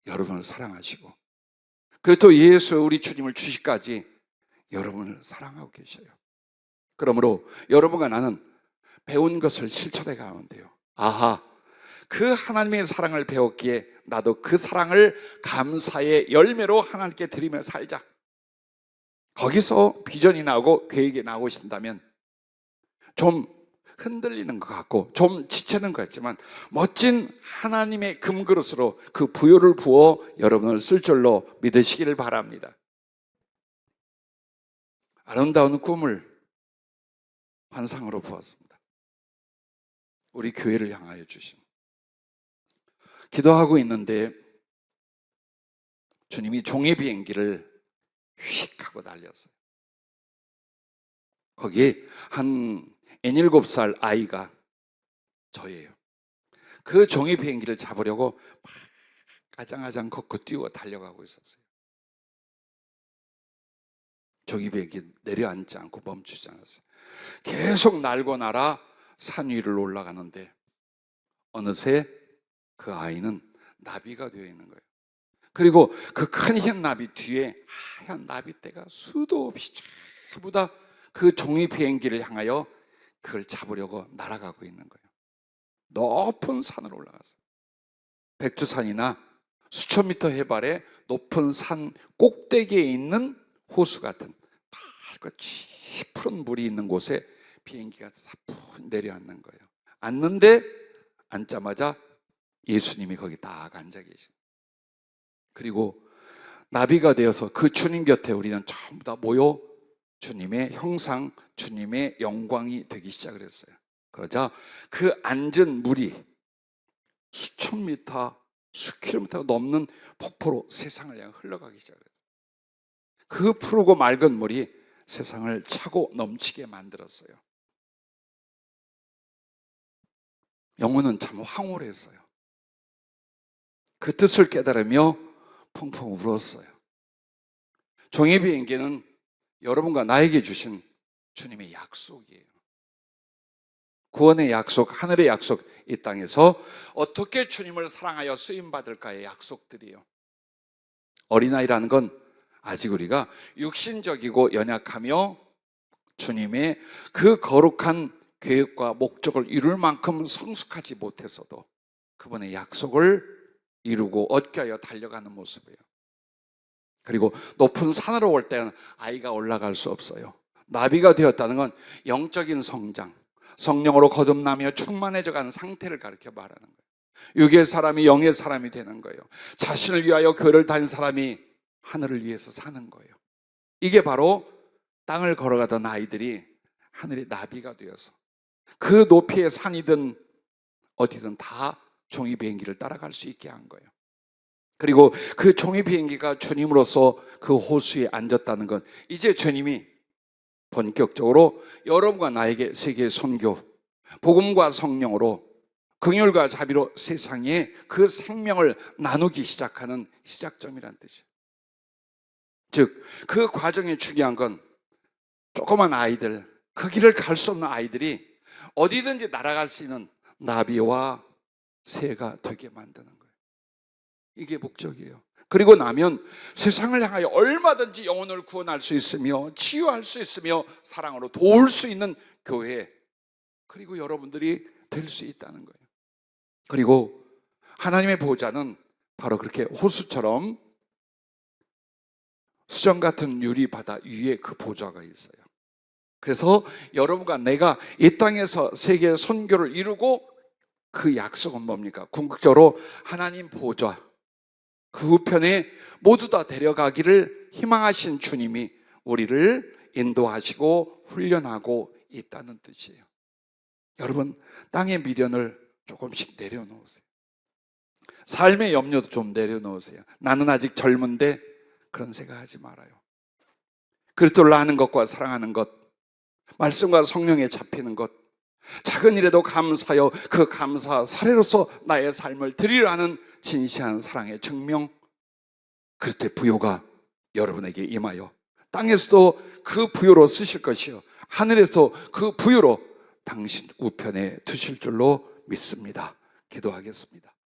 여러분을 사랑하시고 그리고 또 예수 우리 주님을 주시까지 여러분을 사랑하고 계셔요. 그러므로 여러분과 나는 배운 것을 실천해 가면 돼요. 아하, 그 하나님의 사랑을 배웠기에 나도 그 사랑을 감사의 열매로 하나님께 드리며 살자. 거기서 비전이 나오고 계획이 나오신다면 좀 흔들리는 것 같고 좀 지체는 것 같지만 멋진 하나님의 금그릇으로 그 부요를 부어 여러분을 쓸 줄로 믿으시기를 바랍니다. 아름다운 꿈을 환상으로 보았습니다. 우리 교회를 향하여 주신. 기도하고 있는데 주님이 종이 비행기를 휙 하고 날렸어요. 거기에 한 7살 아이가 저예요. 그 종이 비행기를 잡으려고 막 아장아장 걷고 뛰어 달려가고 있었어요. 종이 비행기 내려앉지 않고 멈추지 않았어요. 계속 날고 날아 산 위를 올라가는데 어느새 그 아이는 나비가 되어 있는 거예요. 그리고 그 큰 흰 나비 뒤에 하얀 나비떼가 수도 없이 전부 다 그 종이 비행기를 향하여 그걸 잡으려고 날아가고 있는 거예요. 높은 산으로 올라갔어요. 백두산이나 수천 미터 해발의 높은 산 꼭대기에 있는 호수 같은 밝고 푸른 물이 있는 곳에 비행기가 사뿐 내려앉는 거예요. 앉는데 앉자마자 예수님이 거기 딱 앉아 계신. 그리고 나비가 되어서 그 주님 곁에 우리는 전부 다 모여 주님의 형상, 주님의 영광이 되기 시작을 했어요. 그러자 그 앉은 물이 수천 미터, 수킬로미터가 넘는 폭포로 세상을 향해 흘러가기 시작했어요. 그 푸르고 맑은 물이 세상을 차고 넘치게 만들었어요. 영혼은 참 황홀했어요. 그 뜻을 깨달으며 펑펑 울었어요. 종이 비행기는 여러분과 나에게 주신 주님의 약속이에요. 구원의 약속, 하늘의 약속, 이 땅에서 어떻게 주님을 사랑하여 쓰임받을까의 약속들이에요. 어린아이라는 건 아직 우리가 육신적이고 연약하며 주님의 그 거룩한 계획과 목적을 이룰 만큼 성숙하지 못해서도 그분의 약속을 이루고 얻게 하여 달려가는 모습이에요. 그리고 높은 산으로 올 때는 아이가 올라갈 수 없어요. 나비가 되었다는 건 영적인 성장, 성령으로 거듭나며 충만해져가는 상태를 가르쳐 말하는 거예요. 육의 사람이 영의 사람이 되는 거예요. 자신을 위하여 교회를 다닌 사람이 하늘을 위해서 사는 거예요. 이게 바로 땅을 걸어가던 아이들이 하늘의 나비가 되어서 그 높이의 산이든 어디든 다 종이 비행기를 따라갈 수 있게 한 거예요. 그리고 그 종이 비행기가 주님으로서 그 호수에 앉았다는 건 이제 주님이 본격적으로 여러분과 나에게 세계 선교, 복음과 성령으로 긍휼과 자비로 세상에 그 생명을 나누기 시작하는 시작점이란 뜻이에요. 즉, 그 과정에 중요한 건 조그만 아이들, 그 길을 갈 수 없는 아이들이 어디든지 날아갈 수 있는 나비와 새가 되게 만드는 거예요. 이게 목적이에요. 그리고 나면 세상을 향하여 얼마든지 영혼을 구원할 수 있으며 치유할 수 있으며 사랑으로 도울 수 있는 교회, 그리고 여러분들이 될 수 있다는 거예요. 그리고 하나님의 보호자는 바로 그렇게 호수처럼 수정 같은 유리 바다 위에 그 보좌가 있어요. 그래서 여러분과 내가 이 땅에서 세계 선교를 이루고 그 약속은 뭡니까? 궁극적으로 하나님 보좌, 그 우편에 모두 다 데려가기를 희망하신 주님이 우리를 인도하시고 훈련하고 있다는 뜻이에요. 여러분, 땅의 미련을 조금씩 내려놓으세요. 삶의 염려도 좀 내려놓으세요. 나는 아직 젊은데 그런 생각하지 말아요. 그리스도를 아는 것과 사랑하는 것, 말씀과 성령에 잡히는 것, 작은 일에도 감사하여 그 감사 사례로서 나의 삶을 드리려 하는 진실한 사랑의 증명, 그리스도의 부요가 여러분에게 임하여 땅에서도 그 부요로 쓰실 것이요 하늘에서 그 부요로 당신 우편에 두실 줄로 믿습니다. 기도하겠습니다.